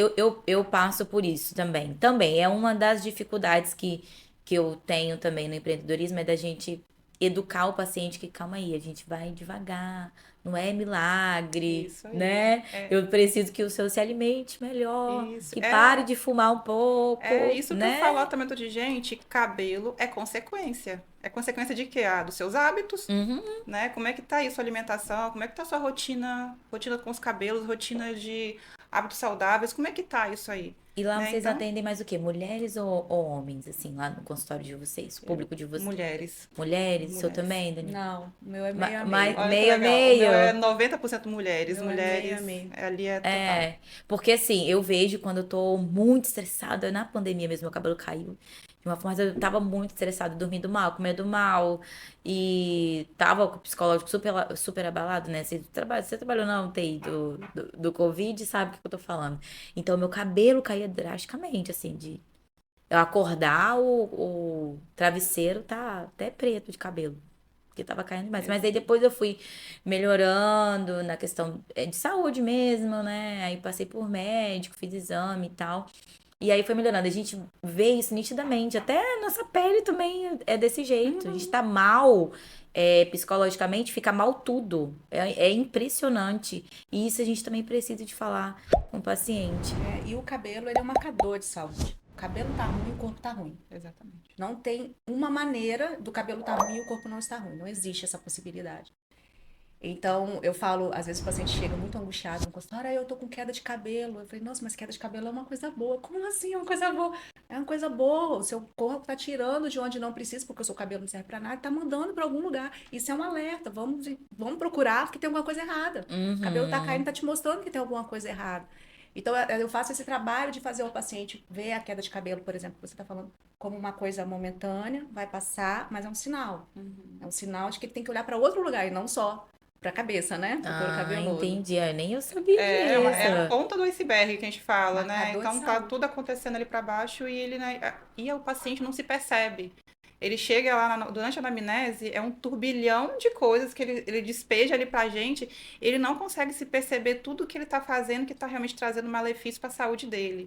Eu passo por isso também. Também é uma das dificuldades que eu tenho também no empreendedorismo, é da gente educar o paciente que, calma aí, a gente vai devagar, não é milagre, Isso aí. né? É, Eu preciso que o seu se alimente melhor, isso. que pare É, de fumar um é pouco, isso que eu falo né? tratamento de gente, cabelo é consequência. É consequência de quê? Ah, dos seus hábitos, Uhum. né? Como é que tá aí sua alimentação? Como é que tá sua rotina com os cabelos, rotina de hábitos saudáveis? Como é que tá isso aí? E lá Né? vocês Então, atendem mais o quê? Mulheres ou homens, assim, lá no consultório de vocês, o público de vocês? mulheres. Mulheres? O seu Mulheres. também, Dani? Não, o meu é meio a meio. Mais Olha que meio a legal. O meu é meio? 90% O mulheres. meu é meio a Mulheres, meio. ali é total. É, porque assim, eu vejo quando eu tô muito estressada, na pandemia mesmo, meu cabelo caiu de uma forma, eu tava muito estressada, dormindo mal, comendo mal, e tava com o psicológico super abalado, né? Você trabalhou na UTI do Covid, sabe o que eu tô falando. Então, meu cabelo caía drasticamente, assim, de eu acordar, o travesseiro tá até preto de cabelo. Porque tava caindo demais. Mas aí Exato. depois eu fui melhorando na questão de saúde mesmo, né? Aí passei por médico, fiz exame e tal. E aí foi melhorando. A gente vê isso nitidamente. Até a nossa pele também é desse jeito. A gente tá mal psicologicamente, fica mal tudo. É impressionante. E isso a gente também precisa de falar com o paciente. E o cabelo, ele é um marcador de saúde. O cabelo tá ruim, o corpo tá ruim. Exatamente. Não tem uma maneira do cabelo tá ruim e o corpo não estar ruim. Não existe essa possibilidade. Então, eu falo, às vezes o paciente chega muito angustiado no consultório, eu tô com queda de cabelo. Eu falei, nossa, mas queda de cabelo é uma coisa boa. Como assim é uma coisa boa? É uma coisa boa. O seu corpo tá tirando de onde não precisa, porque o seu cabelo não serve pra nada, tá mandando pra algum lugar. Isso é um alerta. Vamos procurar, porque tem alguma coisa errada. O cabelo tá caindo, tá te mostrando que tem alguma coisa errada. Então, eu faço esse trabalho de fazer o paciente ver a queda de cabelo, por exemplo, que você está falando, como uma coisa momentânea, vai passar, mas é um sinal. É um sinal de que ele tem que olhar para outro lugar e não só para a cabeça, né? Para o couro Ah, cabeludo. entendi. Nem eu sabia É a disso. ponta do iceberg que a gente fala, né? Marcador de Então tá saúde. tudo acontecendo ali para baixo e ele, né, e o paciente não se percebe. Ele chega lá durante a anamnese, é um turbilhão de coisas que ele despeja ali pra gente, ele não consegue se perceber tudo que ele tá fazendo que tá realmente trazendo malefício para a saúde dele.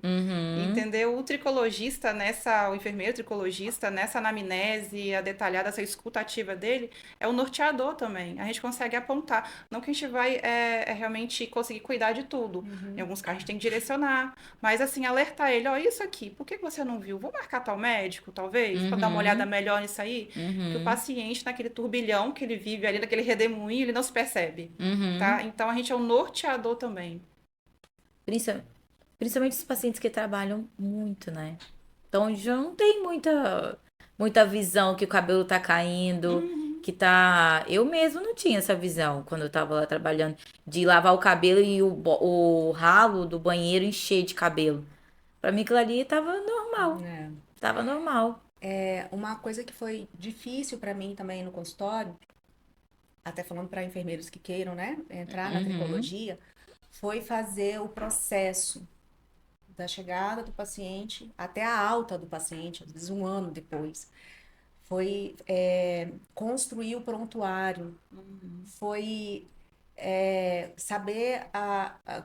Entendeu? O enfermeiro tricologista, nessa anamnese, a detalhada, essa escuta ativa dele, é o norteador também. A gente consegue apontar. Não que a gente vai realmente conseguir cuidar de tudo. Em alguns casos a gente tem que direcionar. Mas assim, alertar ele, ó, isso aqui, por que você não viu? Vou marcar tal médico, talvez, para dar uma olhada melhor nisso aí. Que o paciente, naquele turbilhão que ele vive ali, naquele redemoinho, ele não se percebe. Tá? Então a gente é um norteador também. Principalmente os pacientes que trabalham muito, né? Então já não tem muita visão que o cabelo tá caindo, que tá. Eu mesmo não tinha essa visão quando eu tava lá trabalhando, de lavar o cabelo e o ralo do banheiro encher de cabelo. Pra mim aquilo ali tava normal. É. Tava normal. Uma coisa que foi difícil para mim também no consultório, até falando para enfermeiros que queiram, né, entrar na tricologia, foi fazer o processo da chegada do paciente até a alta do paciente, às vezes um ano depois. Foi construir o prontuário, foi saber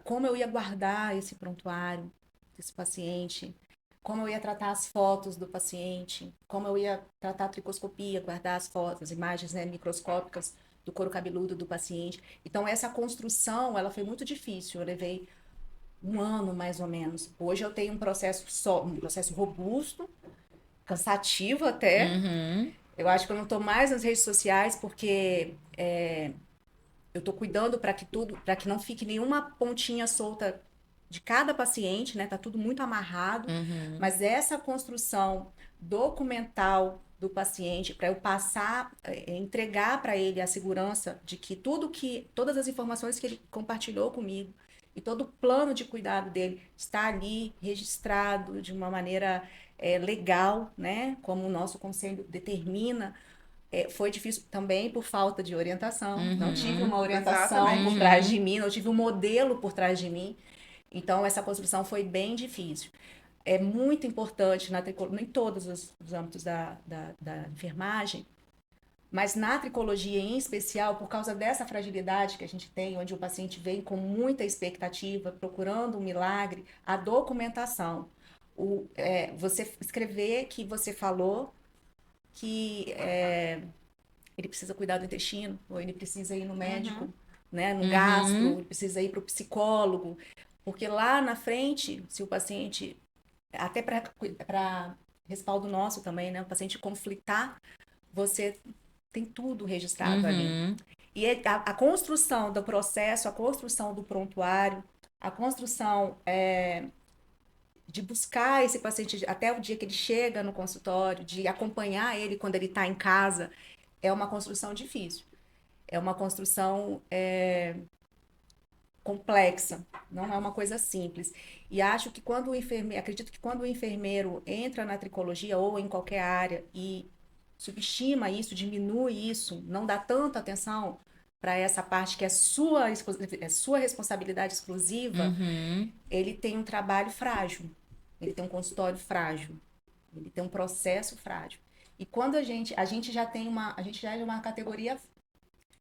como eu ia guardar esse prontuário desse paciente, como eu ia tratar as fotos do paciente, como eu ia tratar a tricoscopia, guardar as fotos, as imagens, né, microscópicas do couro cabeludo do paciente. Então, essa construção, ela foi muito difícil. Eu levei um ano, mais ou menos. Hoje eu tenho um processo robusto, cansativo até. Eu acho que eu não estou mais nas redes sociais porque eu estou cuidando para que não fique nenhuma pontinha solta de cada paciente, né? Tá tudo muito amarrado. Mas essa construção documental do paciente para eu passar, entregar para ele a segurança de que todas as informações que ele compartilhou comigo e todo o plano de cuidado dele está ali registrado de uma maneira legal, né? Como o nosso conselho determina. Foi difícil também por falta de orientação. Não tive uma orientação Exatamente. por trás de mim, não tive um modelo por trás de mim. Então, essa construção foi bem difícil. É muito importante na tricologia, em todos os âmbitos da enfermagem, mas na tricologia em especial, por causa dessa fragilidade que a gente tem, onde o paciente vem com muita expectativa, procurando um milagre, a documentação. Você escrever que você falou que ele precisa cuidar do intestino, ou ele precisa ir no médico, né, no gastro, ele precisa ir para o psicólogo, porque lá na frente, se o paciente, até para respaldo nosso também, né, o paciente conflitar, você tem tudo registrado ali. E a construção do processo, a construção do prontuário, a construção de buscar esse paciente até o dia que ele chega no consultório, de acompanhar ele quando ele está em casa, é uma construção difícil. É uma construção complexa, não é uma coisa simples. E acho que acredito que quando o enfermeiro entra na tricologia ou em qualquer área e subestima isso, diminui isso, não dá tanta atenção para essa parte que é sua responsabilidade exclusiva, ele tem um trabalho frágil, ele tem um consultório frágil, ele tem um processo frágil. E quando a gente já é de uma categoria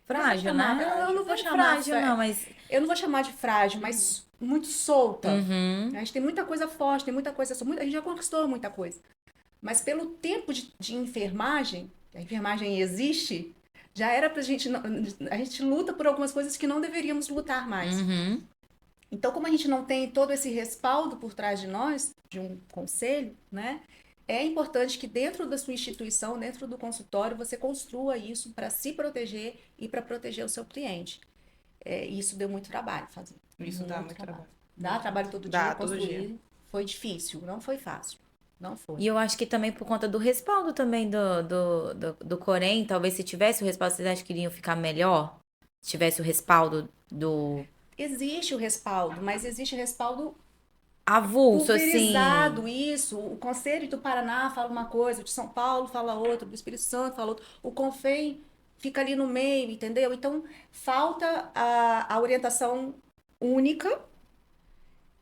Frágil, né? eu não vou chamar frágil, não, mas. eu não vou chamar de frágil, mas muito solta. Uhum. A gente tem muita coisa forte, tem muita coisa, a gente já conquistou muita coisa. Mas pelo tempo de enfermagem, a enfermagem existe, já era pra gente, a gente luta por algumas coisas que não deveríamos lutar mais. Uhum. Então, como a gente não tem todo esse respaldo por trás de nós, de um conselho, né? É importante que dentro da sua instituição, dentro do consultório, você construa isso para se proteger e para proteger o seu cliente. Isso deu muito trabalho fazer. Isso dá muito trabalho. Dá trabalho todo Dá, dia, todo construir. dia. Foi difícil, não foi fácil. Não foi. E eu acho que também por conta do respaldo também do Corém, talvez se tivesse o respaldo, vocês acham que iriam ficar melhor? Se tivesse o respaldo do Existe o respaldo, mas existe respaldo avulso, assim. pulverizado, isso. O Conselho do Paraná fala uma coisa, o de São Paulo fala outra, o do Espírito Santo fala outra. O Confem fica ali no meio, entendeu? Então, falta a orientação única.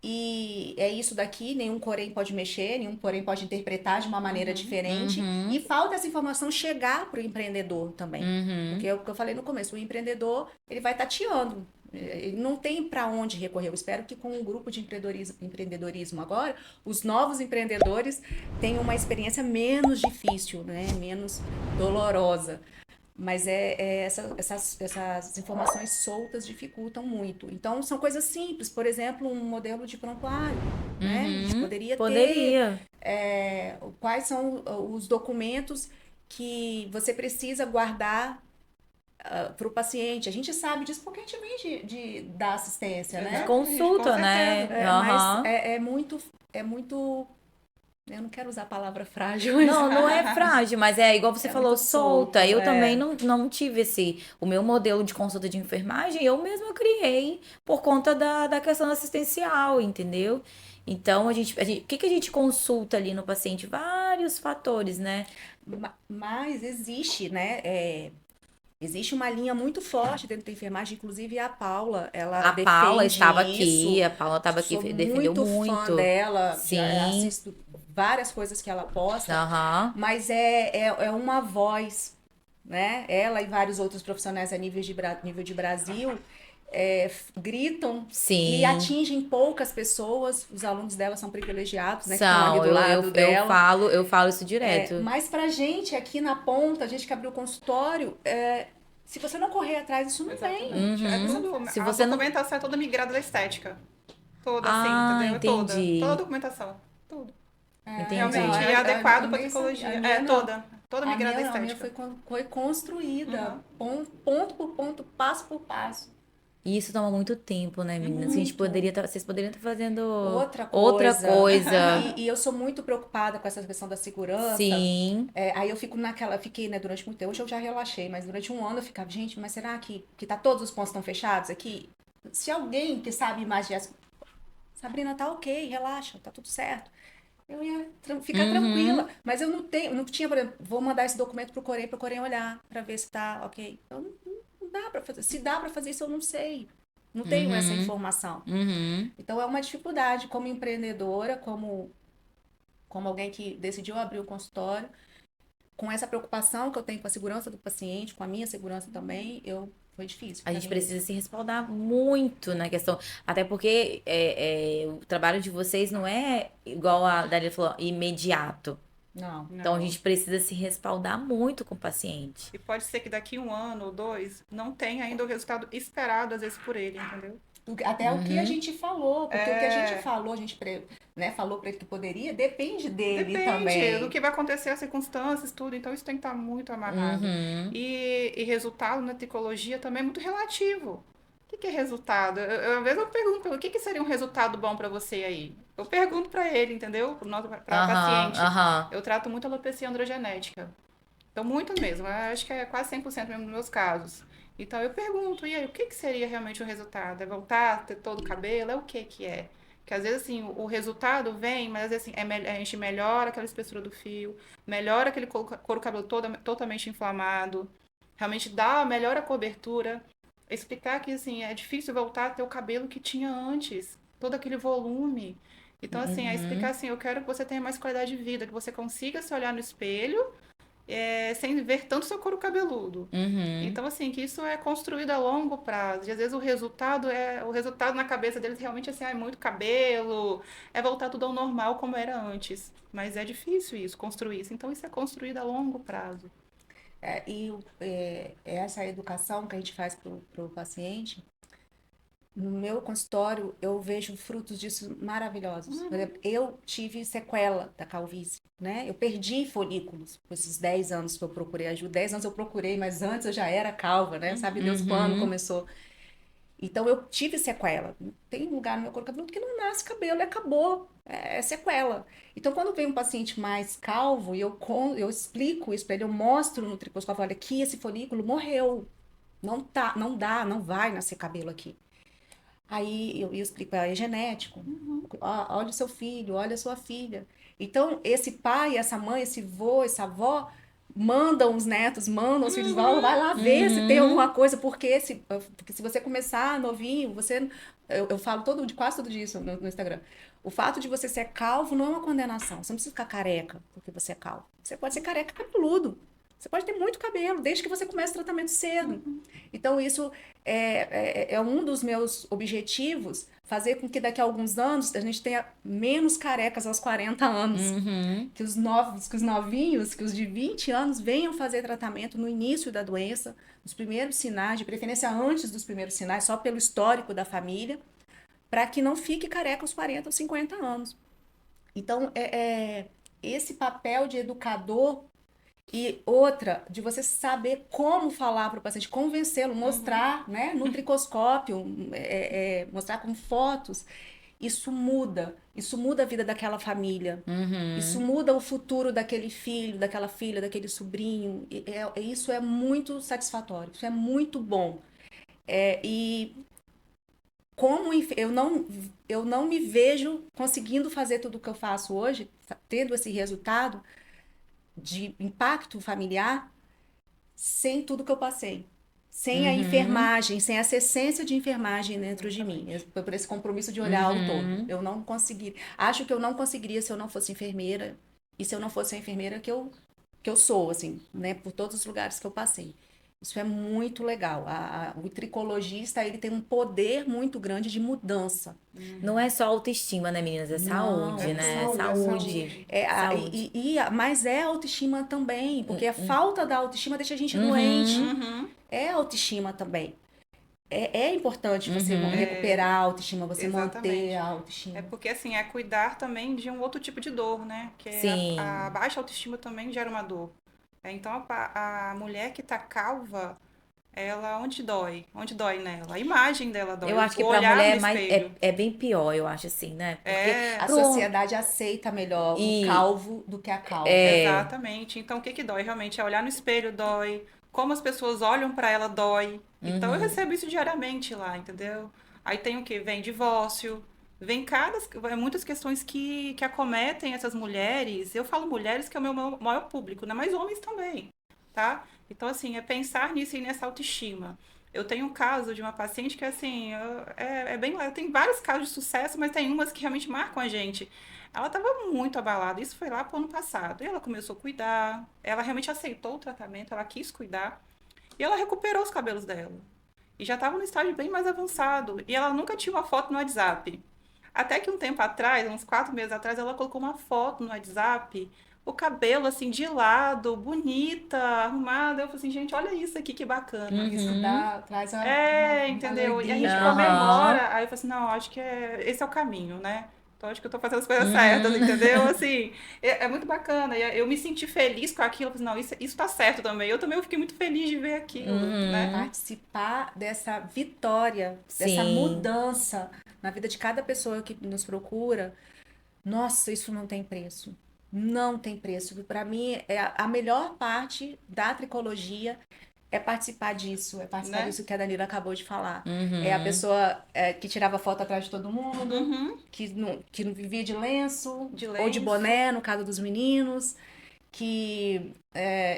E é isso daqui, nenhum Corém pode mexer, nenhum Corém pode interpretar de uma maneira diferente. Uhum. E falta essa informação chegar para o empreendedor também. Uhum. Porque é o que eu falei no começo, o empreendedor, ele vai tateando. Ele não tem para onde recorrer. Eu espero que com o grupo de empreendedorismo agora, os novos empreendedores tenham uma experiência menos difícil, né? Menos dolorosa. Mas essas informações soltas dificultam muito. Então, são coisas simples. Por exemplo, um modelo de prontuário, né? A gente poderia ter Poderia. quais são os documentos que você precisa guardar para o paciente. A gente sabe disso porque a gente vem dar assistência, né? Exatamente, Consulta, com né? certeza. Aham. Mas é muito. Eu não quero usar a palavra frágil. Mas Não é frágil, mas é igual você É falou, muito solto, solta. Eu também é. não tive o meu modelo de consulta de enfermagem, eu mesma criei por conta da questão assistencial, entendeu? Então, o que a gente consulta ali no paciente? Vários fatores, né? Mas existe, né? Existe uma linha muito forte dentro da enfermagem, inclusive a Paula, ela A Paula defende estava isso. aqui, a Paula estava aqui, Sou defendeu muito fã muito. dela, já Sim. assisto várias coisas que ela posta, Aham. mas é uma voz, né? Ela e vários outros profissionais a nível de Brasil gritam e Sim. atingem poucas pessoas. Os alunos dela são privilegiados, né? Que estão ali São, do lado dela. eu falo isso direto. Mas pra gente aqui na ponta, a gente que abriu o consultório, se você não correr atrás, isso não vem. Exatamente. É tudo, Se a você não. documentação é toda migrada da estética. Toda, assim, Ah, entendeu? entendi. Toda a documentação. Tudo. Entendi. Realmente, e é adequado para psicologia. Toda migrada da A minha estética. foi construída, ponto por ponto, passo por passo. E isso toma muito tempo, né, meninas? A gente vocês poderiam estar fazendo Outra outra coisa. E eu sou muito preocupada com essa questão da segurança. Sim. Aí eu fiquei, né, durante muito tempo, hoje eu já relaxei, mas durante um ano eu ficava, gente, mas será que tá todos os pontos estão fechados aqui? Se alguém que sabe imaginar, Sabrina, tá ok, relaxa, tá tudo certo. Eu ia ficar tranquila, mas eu não tinha, por exemplo, vou mandar esse documento pro Corém olhar, pra ver se tá ok. Então, não dá pra fazer. Se dá pra fazer isso, eu não sei. Não tenho essa informação. Uhum. Então, é uma dificuldade como empreendedora, como alguém que decidiu abrir o consultório, com essa preocupação que eu tenho com a segurança do paciente, com a minha segurança também, foi difícil. A pra gente mim. precisa se respaldar muito na questão. Até porque o trabalho de vocês não é igual a Dalia falou, imediato. Não. Então a gente precisa se respaldar muito com o paciente. E pode ser que daqui 1 ano ou 2 não tenha ainda o resultado esperado, às vezes, por ele, entendeu? Até o que a gente falou, porque o que a gente falou, falou para ele que poderia, depende dele Depende também. do que vai acontecer, as circunstâncias, tudo. Então, isso tem que estar muito amarrado. E resultado na psicologia também é muito relativo. O que é resultado? Às vezes eu pergunto, o que seria um resultado bom para você aí? Eu pergunto para ele, entendeu? Para o paciente. Eu trato muito alopecia androgenética. Então, muito mesmo. Eu acho que é quase 100% mesmo nos meus casos. Então, eu pergunto, e aí, o que seria realmente o resultado? É voltar a ter todo o cabelo? É o que é? Que às vezes, assim, o resultado vem, mas às vezes, assim, a gente melhora aquela espessura do fio, melhora aquele couro cabeludo totalmente inflamado, realmente melhora a cobertura. Explicar que, assim, é difícil voltar a ter o cabelo que tinha antes, todo aquele volume. Então, assim, é explicar assim, eu quero que você tenha mais qualidade de vida, que você consiga se olhar no espelho sem ver tanto seu couro cabeludo. Uhum. Então, assim, que isso é construído a longo prazo. E às vezes o resultado na cabeça deles realmente assim, é muito cabelo, é voltar tudo ao normal como era antes. Mas é difícil isso, construir isso. Então, isso é construído a longo prazo. Essa educação que a gente faz para o paciente, no meu consultório, eu vejo frutos disso maravilhosos. Por exemplo, eu tive sequela da calvície, né? Eu perdi folículos por esses 10 anos que eu procurei ajuda. 10 anos eu procurei, mas antes eu já era calva, né? Sabe Deus quando Uhum. começou. Então eu tive sequela. Tem um lugar no meu couro cabeludo que não nasce cabelo, e acabou. É sequela. Então, quando vem um paciente mais calvo e eu explico isso para ele, eu mostro no tricoscópio, olha, aqui esse folículo morreu. Não tá, não dá, não vai nascer cabelo aqui. Aí eu explico, é genético. Olha o seu filho, olha a sua filha. Então, esse pai, essa mãe, esse vô, essa avó mandam os netos, mandam os filhos, vai lá ver se tem alguma Uhum. coisa, porque se você começar novinho, eu falo quase todo dia isso no Instagram. O fato de você ser calvo não é uma condenação. Você não precisa ficar careca porque você é calvo. Você pode ser careca cabeludo. Você pode ter muito cabelo, desde que você comece o tratamento cedo. Então, isso é um dos meus objetivos, fazer com que daqui a alguns anos a gente tenha menos carecas aos 40 anos. Uhum. Que os novos, que os novinhos, que os de 20 anos venham fazer tratamento no início da doença, nos primeiros sinais, de preferência antes dos primeiros sinais, só pelo histórico da família, para que não fique careca aos 40 ou 50 anos. Então, esse papel de educador e outra, de você saber como falar para o paciente, convencê-lo, mostrar, né, no tricoscópio, mostrar com fotos, isso muda a vida daquela família, isso Uhum. muda o futuro daquele filho, daquela filha, daquele sobrinho, isso é muito satisfatório, isso é muito bom. E eu não me vejo conseguindo fazer tudo o que eu faço hoje, tendo esse resultado de impacto familiar, sem tudo que eu passei. Sem a Uhum. enfermagem, sem essa essência de enfermagem dentro de mim. Exatamente. Por esse compromisso de olhar o todo. Uhum. Eu não consegui. Acho que eu não conseguiria se eu não fosse enfermeira. E se eu não fosse a enfermeira que eu sou, assim, né? Por todos os lugares que eu passei. Isso é muito legal. O tricologista, ele tem um poder muito grande de mudança. Não é só autoestima, né, meninas? É Não, saúde, é né? Tudo, é saúde. Saúde. saúde. Saúde. Mas é autoestima também, porque a falta da autoestima deixa a gente doente. Uhum. Uhum. É autoestima também. É importante você Uhum. recuperar a autoestima, você manter Exatamente. a É autoestima. porque, assim, é cuidar também de um outro tipo de dor, né? Que a Sim. baixa autoestima também gera uma dor. Então, a mulher que tá calva, ela, onde dói nela? A imagem dela dói, Eu acho o que pra olhar no mulher é mais espelho. é bem pior, eu acho assim, né? Porque A É, pro sociedade aceita melhor o e calvo do que a calva. é, exatamente. Então, o que que dói? Realmente, é olhar no espelho dói, como as pessoas olham pra ela dói. Então, eu uhum, recebo isso diariamente lá, entendeu? Aí tem o quê? Vem divórcio, vem muitas questões que acometem essas mulheres. Eu falo mulheres que é o meu maior público, né? Mas homens também, tá? Então, assim, é pensar nisso e nessa autoestima. Eu tenho um caso de uma paciente que, assim, é bem... Tem vários casos de sucesso, mas tem umas que realmente marcam a gente. Ela estava muito abalada, isso foi lá pro ano passado. E ela começou a cuidar, ela realmente aceitou o tratamento, ela quis cuidar, e ela recuperou os cabelos dela. E já estava no estágio bem mais avançado, e ela nunca tinha uma foto no WhatsApp. Até que um tempo atrás, uns 4 meses atrás, ela colocou uma foto no WhatsApp, o cabelo assim de lado, bonita, arrumada. Eu falei assim, gente, olha isso aqui, que bacana. Isso uhum, traz uma Entendeu? E a alegria gente para alma. aham, comemora. Aí eu falei assim, não, acho que esse é o caminho, né? Então acho que eu tô fazendo as coisas certas, uhum, entendeu? Assim, é muito bacana. E eu me senti feliz com aquilo. Eu falei, não, isso tá certo também. Eu também fiquei muito feliz de ver aquilo, né? uhum, Participar dessa vitória, dessa sim. mudança na vida de cada pessoa que nos procura. Nossa, isso não tem preço. Não tem preço. Para mim, a melhor parte da tricologia é participar Né? disso que a Danila acabou de falar. É a Uhum, pessoa que tirava foto atrás de todo mundo, Uhum. que não vivia de lenço De ou de lenço. boné, no caso dos meninos, que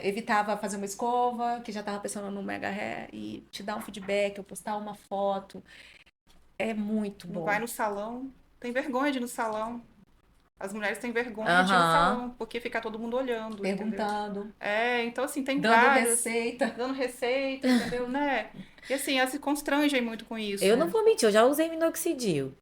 evitava fazer uma escova, que já estava pensando no mega hair e te dar um feedback, ou postar uma foto. É muito Não bom. vai no salão. Tem vergonha de ir no salão. As mulheres têm vergonha de ir no Aham. salão, porque fica todo mundo olhando, entendeu? Perguntando, Então assim, tem dando vários, receita. dando receita, entendeu, né? E assim, elas se constrangem muito com isso. Eu não vou mentir, eu já usei minoxidil.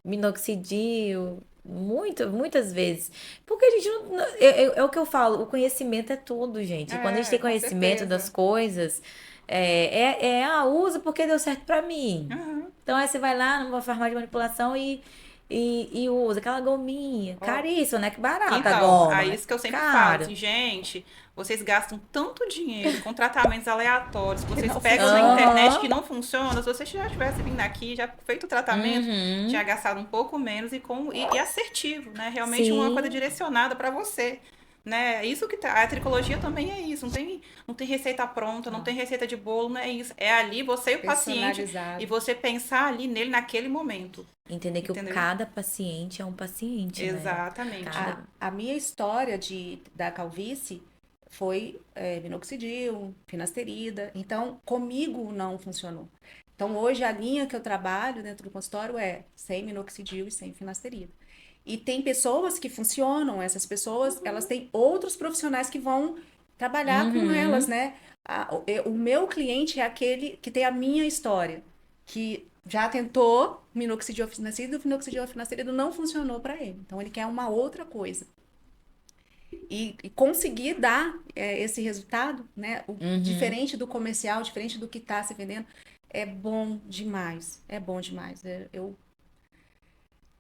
Minoxidil, muitas vezes. Porque a gente não. É o que eu falo, o conhecimento é tudo, gente. E quando a gente tem Com conhecimento das certeza. coisas, usa porque deu certo pra mim. Aham. Então aí você vai lá numa farmácia de manipulação e usa aquela gominha. Ó, Caríssima, né? Que barata a então, goma, é mas isso que eu sempre falo, cara. assim, gente, vocês gastam tanto dinheiro com tratamentos aleatórios que vocês não pegam na funciona. internet Aham. que não funciona. Se você já tivesse vindo aqui, já feito o tratamento, tinha Uhum. gastado um pouco menos e assertivo, né? Realmente uma coisa Sim. direcionada para você. Né? Isso que a tricologia também é isso, não tem receita pronta, não Não. tem receita de bolo, não é isso. É ali você e o paciente e Personalizado. você pensar ali nele naquele momento, Entender que entendeu? cada paciente é um paciente, né? Exatamente. Cada. A minha história da calvície foi minoxidil, finasterida. Então, comigo não funcionou. Então, hoje a linha que eu trabalho dentro do consultório é sem minoxidil e sem finasterida. E tem pessoas que funcionam, essas pessoas, elas têm outros profissionais que vão trabalhar com elas, Uhum. né? O meu cliente é aquele que tem a minha história, que já tentou minoxidil finasterida, o minoxidil finasterida não funcionou para ele. Então, ele quer uma outra coisa. E conseguir dar esse resultado, né? Uhum. Diferente do comercial, diferente do que está se vendendo, é bom demais. É bom demais.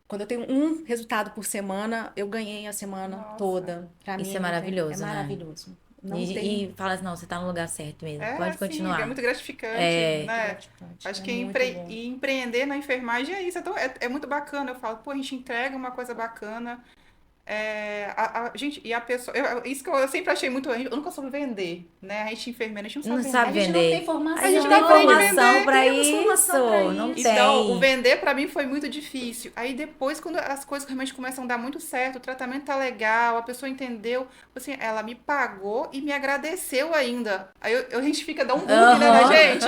Quando eu tenho um resultado por semana, eu ganhei a semana Nossa. toda. Para Isso mim é é maravilhoso, né? maravilhoso. Não E tem. fala assim, não, você tá no lugar certo mesmo. É Pode assim, é continuar. muito gratificante, É, Muito né? gratificante. Acho É que muito bom. empreender na enfermagem é isso, é muito bacana. Eu falo, pô, a gente entrega uma coisa bacana. Gente, e a pessoa. Isso que eu sempre achei muito. Eu nunca soube vender, né? A gente enfermeira, a gente não não sabe A sabe vender. gente não tem vender. A A gente gente formação, não tem aprende a formação vender. pra temos isso. formação para Não isso. Então, o tem. vender pra mim foi muito difícil. Aí depois, quando as coisas realmente começam a dar muito certo, o tratamento tá legal, a pessoa entendeu, assim, ela me pagou e me agradeceu ainda. Aí a gente fica, dá um bug, né, na Aham. gente?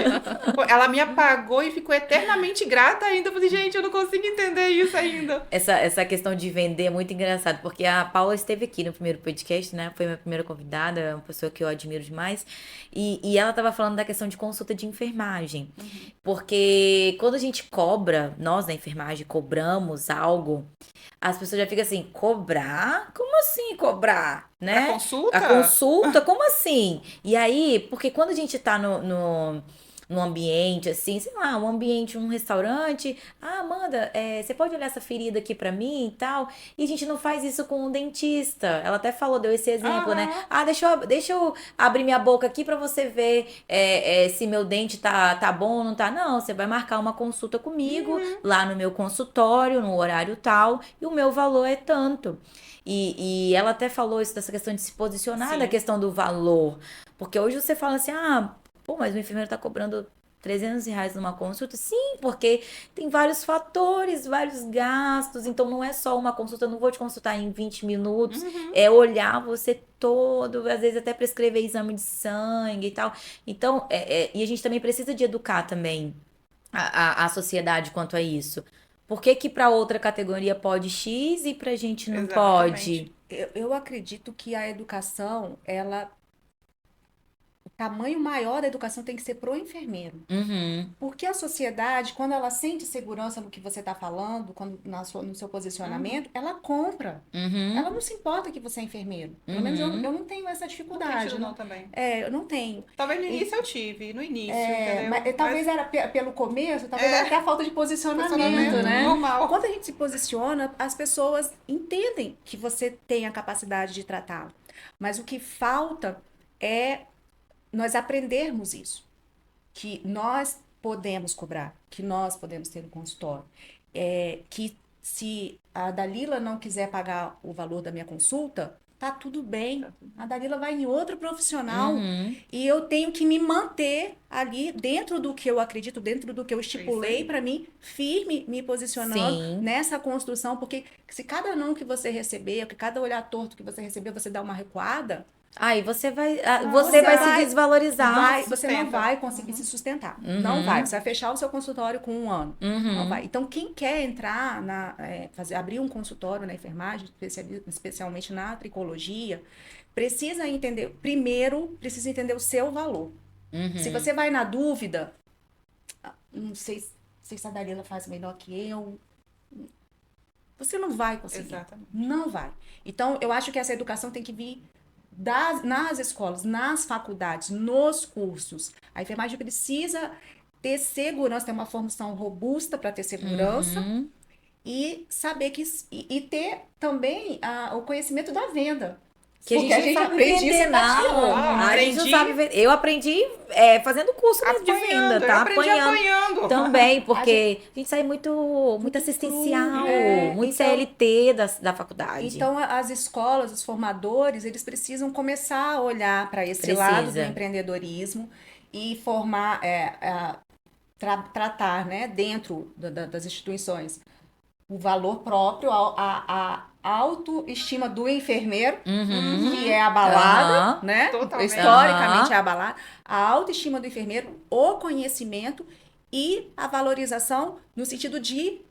Pô, ela me apagou e ficou eternamente grata ainda. Eu falei, gente, eu não consigo entender isso ainda. Essa questão de vender é muito engraçado, porque a Paula esteve aqui no primeiro podcast, né? Foi minha primeira convidada, é uma pessoa que eu admiro demais. E ela estava falando da questão de consulta de enfermagem. Porque quando a gente cobra, nós da enfermagem cobramos algo, as pessoas já ficam assim, cobrar? Como assim cobrar? Pra Né? A consulta? consulta, como assim? E aí, porque quando a gente tá no ambiente, assim, sei lá, um ambiente, um restaurante, Amanda, você pode olhar essa ferida aqui pra mim e tal? E a gente não faz isso com um dentista. Ela até falou, deu esse exemplo, né? Aham. Deixa eu abrir minha boca aqui pra você ver se meu dente tá bom ou não tá. Não, você vai marcar uma consulta comigo lá no meu consultório, no horário tal, e o meu valor é tanto. E ela até falou isso dessa questão de se posicionar da Sim, questão do valor. Porque hoje você fala assim, pô, mas o enfermeiro tá cobrando R$ 300 numa consulta? Sim, porque tem vários fatores, vários gastos. Então não é só uma consulta, eu não vou te consultar em 20 minutos. É olhar você todo, às vezes até prescrever exame de sangue e tal. Então, e a gente também precisa de educar também a sociedade quanto a isso. Por que que para outra categoria pode X e pra gente não exatamente. pode? Eu acredito que a educação, o tamanho maior da educação tem que ser pro enfermeiro. Uhum, Porque a sociedade, quando ela sente segurança no que você está falando, no seu Uhum. posicionamento, ela compra. Ela uhum, não se importa que você é enfermeiro. Pelo menos eu uhum. não tenho essa Não tem dificuldade. tido não também. Eu não tenho. Talvez no E, início eu tive, no início, entendeu? talvez era pelo começo, talvez era até a falta de posicionamento, Posicionamento né? Uhum. Quando normal. a gente se posiciona, as pessoas entendem que você tem a capacidade de tratá-lo. Mas o que falta é nós aprendermos isso, que nós podemos cobrar, que nós podemos ter um consultório, que se a Dalila não quiser pagar o valor da minha consulta, tá tudo bem. A Dalila vai em outro profissional Uhum. e eu tenho que me manter ali dentro do que eu acredito, dentro do que eu É isso estipulei aí. para mim, firme, me posicionando Sim, nessa construção, porque se cada não que você receber, que cada olhar torto que você receber, você dá uma recuada, Aí você vai, Não, você vai se vai- desvalorizar. Você não sustenta. vai conseguir se sustentar. Uhum. Não vai. Você vai fechar o seu consultório com 1 ano. Não Uhum. vai. Então, quem quer entrar, abrir um consultório na enfermagem, especialmente na tricologia, precisa entender, primeiro, precisa entender o seu valor. Se Uhum. você vai na dúvida, não sei se a Dalila faz melhor que eu, você não vai conseguir. Exatamente. Não vai. Então, eu acho que essa educação tem que vir nas escolas, nas faculdades, nos cursos. A enfermagem precisa ter segurança, ter uma formação robusta para ter segurança Uhum. e saber e ter também o conhecimento da venda. Que a Porque gente não sabe aprende vender, isso não. tateando. A gente não Aprendi- sabe vender. Eu aprendi fazendo curso mesmo de Apanhando, venda, eu tá? aprendi apanhando. Também, porque a gente sai muito assistencial, cru, muito então- CLT da faculdade. Então, as escolas, os formadores, eles precisam começar a olhar para esse lado do Precisa. empreendedorismo e formar, tratar, né, dentro das instituições o valor próprio, a autoestima do enfermeiro, Uhum. que é abalada, Aham. né? Totalmente. Historicamente Aham. é abalada. A autoestima do enfermeiro, o conhecimento e a valorização no sentido de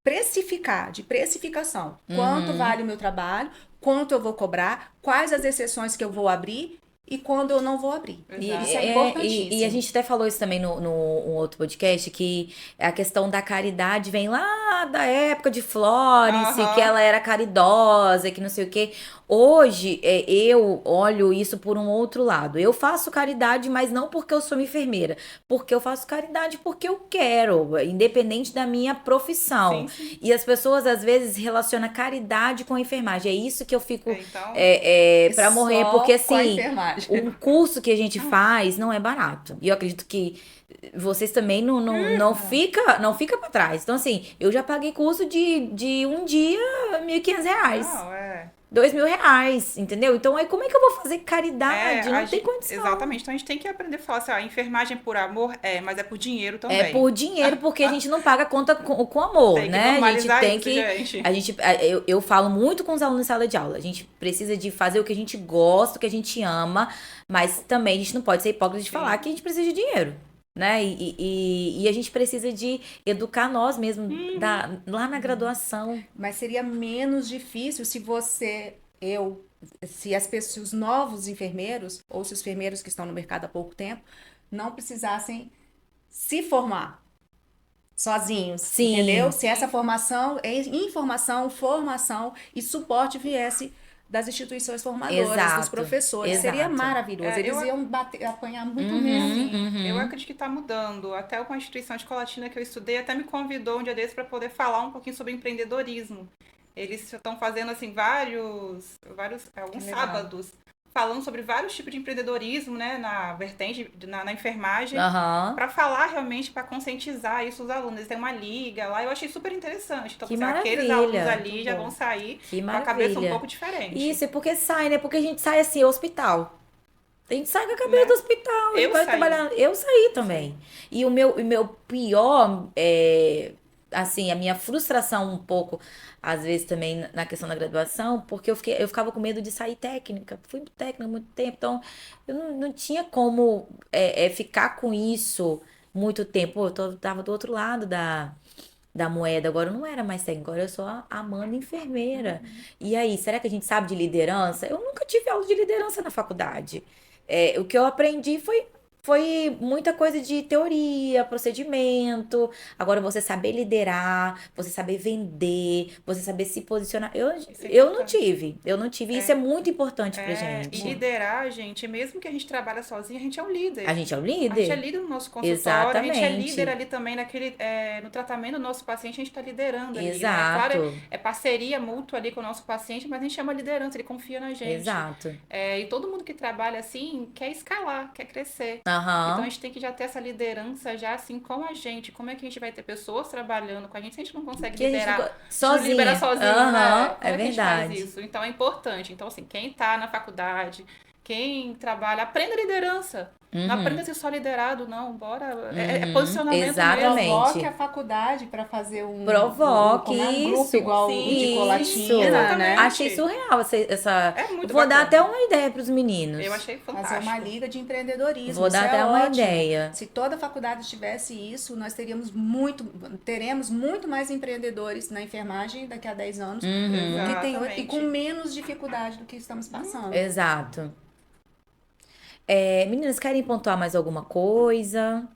precificar, de precificação. Quanto Uhum. vale o meu trabalho, quanto eu vou cobrar, quais as exceções que eu vou abrir e quando eu não vou abrir. E, Exato. Isso é e importantíssimo. a gente até falou isso também no um outro podcast, que a questão da caridade vem lá da época de Florence, Aham. que ela era caridosa, que não sei o quê. Hoje, eu olho isso por um outro lado. Eu faço caridade, mas não porque eu sou enfermeira. Porque eu faço caridade porque eu quero, independente da minha profissão. Sim, sim. E as pessoas, às vezes, relacionam caridade com enfermagem. É isso que eu fico Então, pra morrer, Só porque com a assim, enfermagem. um curso que a gente faz não é barato. E eu acredito que vocês também não fica para trás. Então, assim, eu já paguei curso de um dia R$ 1.500, não, R$ 2.000, entendeu? Então, aí como é que eu vou fazer caridade? a Não tem gente- condição. Exatamente. Então a gente tem que aprender a falar assim, ó, enfermagem por amor mas é por dinheiro também. É por dinheiro, porque a gente não paga a conta com amor, Tem que né? A gente normalizar tem isso, que. gente. Eu falo muito com os alunos em sala de aula. A gente precisa de fazer o que a gente gosta, o que a gente ama, mas também a gente não pode ser hipócrita de Sim. falar que a gente precisa de dinheiro, né? E a gente precisa de educar nós mesmos lá na graduação. Mas seria menos difícil se os novos enfermeiros, ou se os enfermeiros que estão no mercado há pouco tempo, não precisassem se formar sozinhos, Sim. entendeu? Se essa formação, informação, formação e suporte viesse das instituições formadoras, dos Exato, professores, seria exato. maravilhoso. Eles eu- iam apanhar muito Uhum, menos. uhum. Eu acredito que está mudando. Até uma instituição de Colatina que eu estudei até me convidou um dia desses para poder falar um pouquinho sobre empreendedorismo. Eles estão fazendo assim alguns Que legal. sábados falando sobre vários tipos de empreendedorismo, né, na vertente na enfermagem, Aham. para falar realmente, para conscientizar isso os alunos. Eles têm uma liga lá, eu achei super interessante. Então, Que assim, aqueles maravilha. alunos ali Muito já bom. vão sair Que com a cabeça um maravilha. pouco diferente. Isso, é porque sai, né? Porque a gente sai assim, hospital. A gente sai com a cabeça Né? do hospital e Eu vai saí. trabalhar. Eu saí também. E o meu pior, assim, a minha frustração um pouco, às vezes também na questão da graduação, porque eu ficava com medo de sair técnica. Fui técnica há muito tempo, então eu não tinha como ficar com isso muito tempo. Pô, tava do outro lado da moeda. Agora eu não era mais técnica, agora eu sou a Amanda enfermeira. E aí, será que a gente sabe de liderança? Eu nunca tive aula de liderança na faculdade. O que eu aprendi foi muita coisa de teoria, procedimento. Agora, você saber liderar, você saber vender, você saber se posicionar. Eu não importante. tive, eu não tive. Isso é muito importante pra E gente. liderar, gente, mesmo que a gente trabalha sozinho, a gente é um líder. A gente é o A gente é líder. líder no nosso consultório, a gente é Exatamente. líder ali também no tratamento do nosso paciente, a gente está liderando ali, né? Exato. Claro, é parceria mútua ali com o nosso paciente, mas a gente é uma liderança, ele confia na gente. Exato. E todo mundo que trabalha assim quer escalar, quer crescer. Aham. Então a gente tem que já ter essa liderança já assim com a gente. Como é que a gente vai ter pessoas trabalhando com a gente se a gente não consegue Que a gente liderar? não- A gente não sozinha. libera sozinho, Aham, né? Como é que a gente faz verdade. isso? Então é importante. Então, assim, quem tá na faculdade, quem trabalha, aprenda liderança. Não aprenda a ser só liderado, não. Bora. É posicionamento exatamente. mesmo. Provoque a faculdade para fazer Provoque, como é um grupo isso, igual sim, o de isso. Colatina, né? Exatamente. Achei surreal essa. É muito Vou dar bacana. até uma ideia para os meninos. Eu achei Fazer uma fantástico. liga de empreendedorismo. Vou dar isso até é uma ótimo. ideia. Se toda faculdade tivesse isso, nós teremos muito mais empreendedores na enfermagem daqui a 10 anos do que tem hoje, e com Exatamente. menos dificuldade do que estamos passando. Exato. Meninas, querem pontuar mais alguma coisa?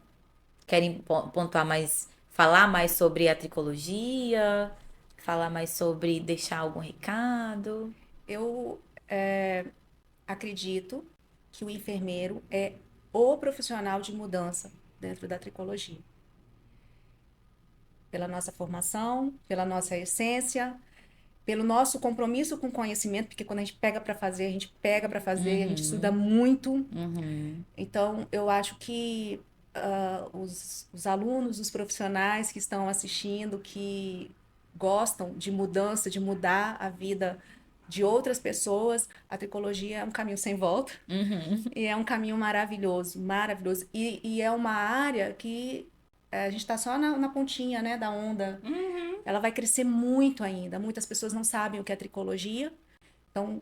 Querem pontuar mais, falar mais sobre a tricologia? Falar mais sobre deixar algum recado? Eu acredito que o enfermeiro é o profissional de mudança dentro da tricologia. Pela nossa formação, pela nossa essência, pelo nosso compromisso com o conhecimento, porque quando a gente pega para fazer, a gente pega para fazer, a gente estuda muito. Então, eu acho que os alunos, os profissionais que estão assistindo, que gostam de mudança, de mudar a vida de outras pessoas, a tricologia é um caminho sem volta. E é um caminho maravilhoso, maravilhoso. E é uma área que a gente está só na pontinha, né, da onda. Ela vai crescer muito ainda. Muitas pessoas não sabem o que é tricologia. Então,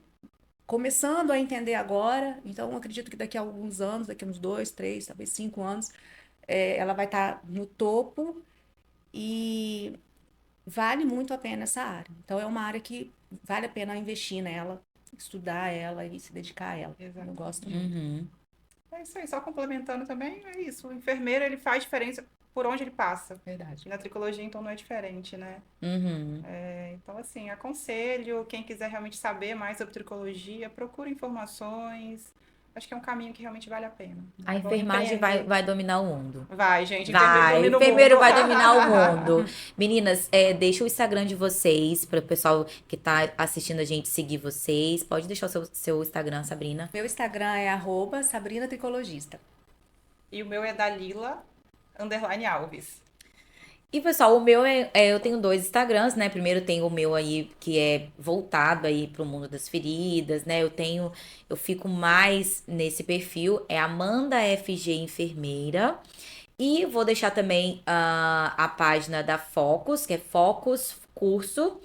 começando a entender agora. Então, eu acredito que daqui a alguns anos, daqui a uns 2, 3, talvez 5 anos, ela vai estar no topo e vale muito a pena essa área. Então, é uma área que vale a pena investir nela, estudar ela e se dedicar a ela. Eu gosto muito. É isso aí, só complementando também, é isso. O enfermeiro, ele faz diferença por onde ele passa. Verdade. E na tricologia, então, não é diferente, né? Então, assim, aconselho, quem quiser realmente saber mais sobre tricologia, procure informações. Acho que é um caminho que realmente vale a pena. A É bom enfermagem vai empreender. dominar o mundo. Vai, gente, Vai, enfermeiro o domina o enfermeiro mundo. vai dominar o mundo. Meninas, deixa o Instagram de vocês para o pessoal que tá assistindo a gente seguir vocês. Pode deixar o seu Instagram, Sabrina. Meu Instagram é @SabrinaTricologista. E o meu é Dalila_Alves. E pessoal, o meu eu tenho 2 Instagrams, né? Primeiro tem o meu aí que é voltado aí pro mundo das feridas, né? Eu fico mais nesse perfil, é Amanda FG Enfermeira. E vou deixar também a página da Focus, que é Focus Curso,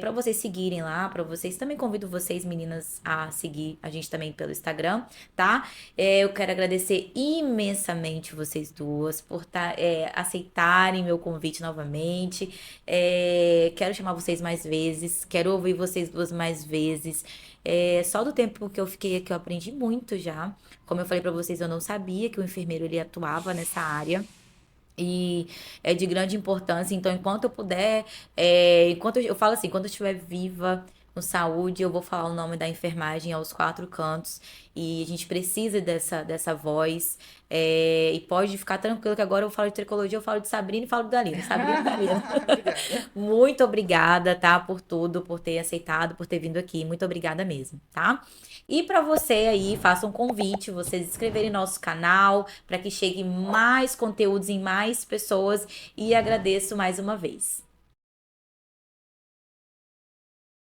para vocês seguirem lá, para vocês. Também convido vocês, meninas, a seguir a gente também pelo Instagram, tá? Eu quero agradecer imensamente vocês duas por aceitarem meu convite novamente. Quero chamar vocês mais vezes, quero ouvir vocês duas mais vezes. Só do tempo que eu fiquei aqui, eu aprendi muito já. Como eu falei pra vocês, eu não sabia que o enfermeiro ele atuava nessa área. E é de grande importância. Então, enquanto eu puder, enquanto eu falo assim, enquanto eu estiver viva, com saúde, eu vou falar o nome da enfermagem aos 4 cantos. E a gente precisa dessa voz. E pode ficar tranquilo que agora eu falo de tricologia, eu falo de Sabrina e falo de Dalila. Sabrina e Dalila. Muito obrigada, tá? Por tudo, por ter aceitado, por ter vindo aqui. Muito obrigada mesmo, tá? E para você aí, faça um convite, vocês se inscreverem no nosso canal, para que chegue mais conteúdos em mais pessoas. E agradeço mais uma vez.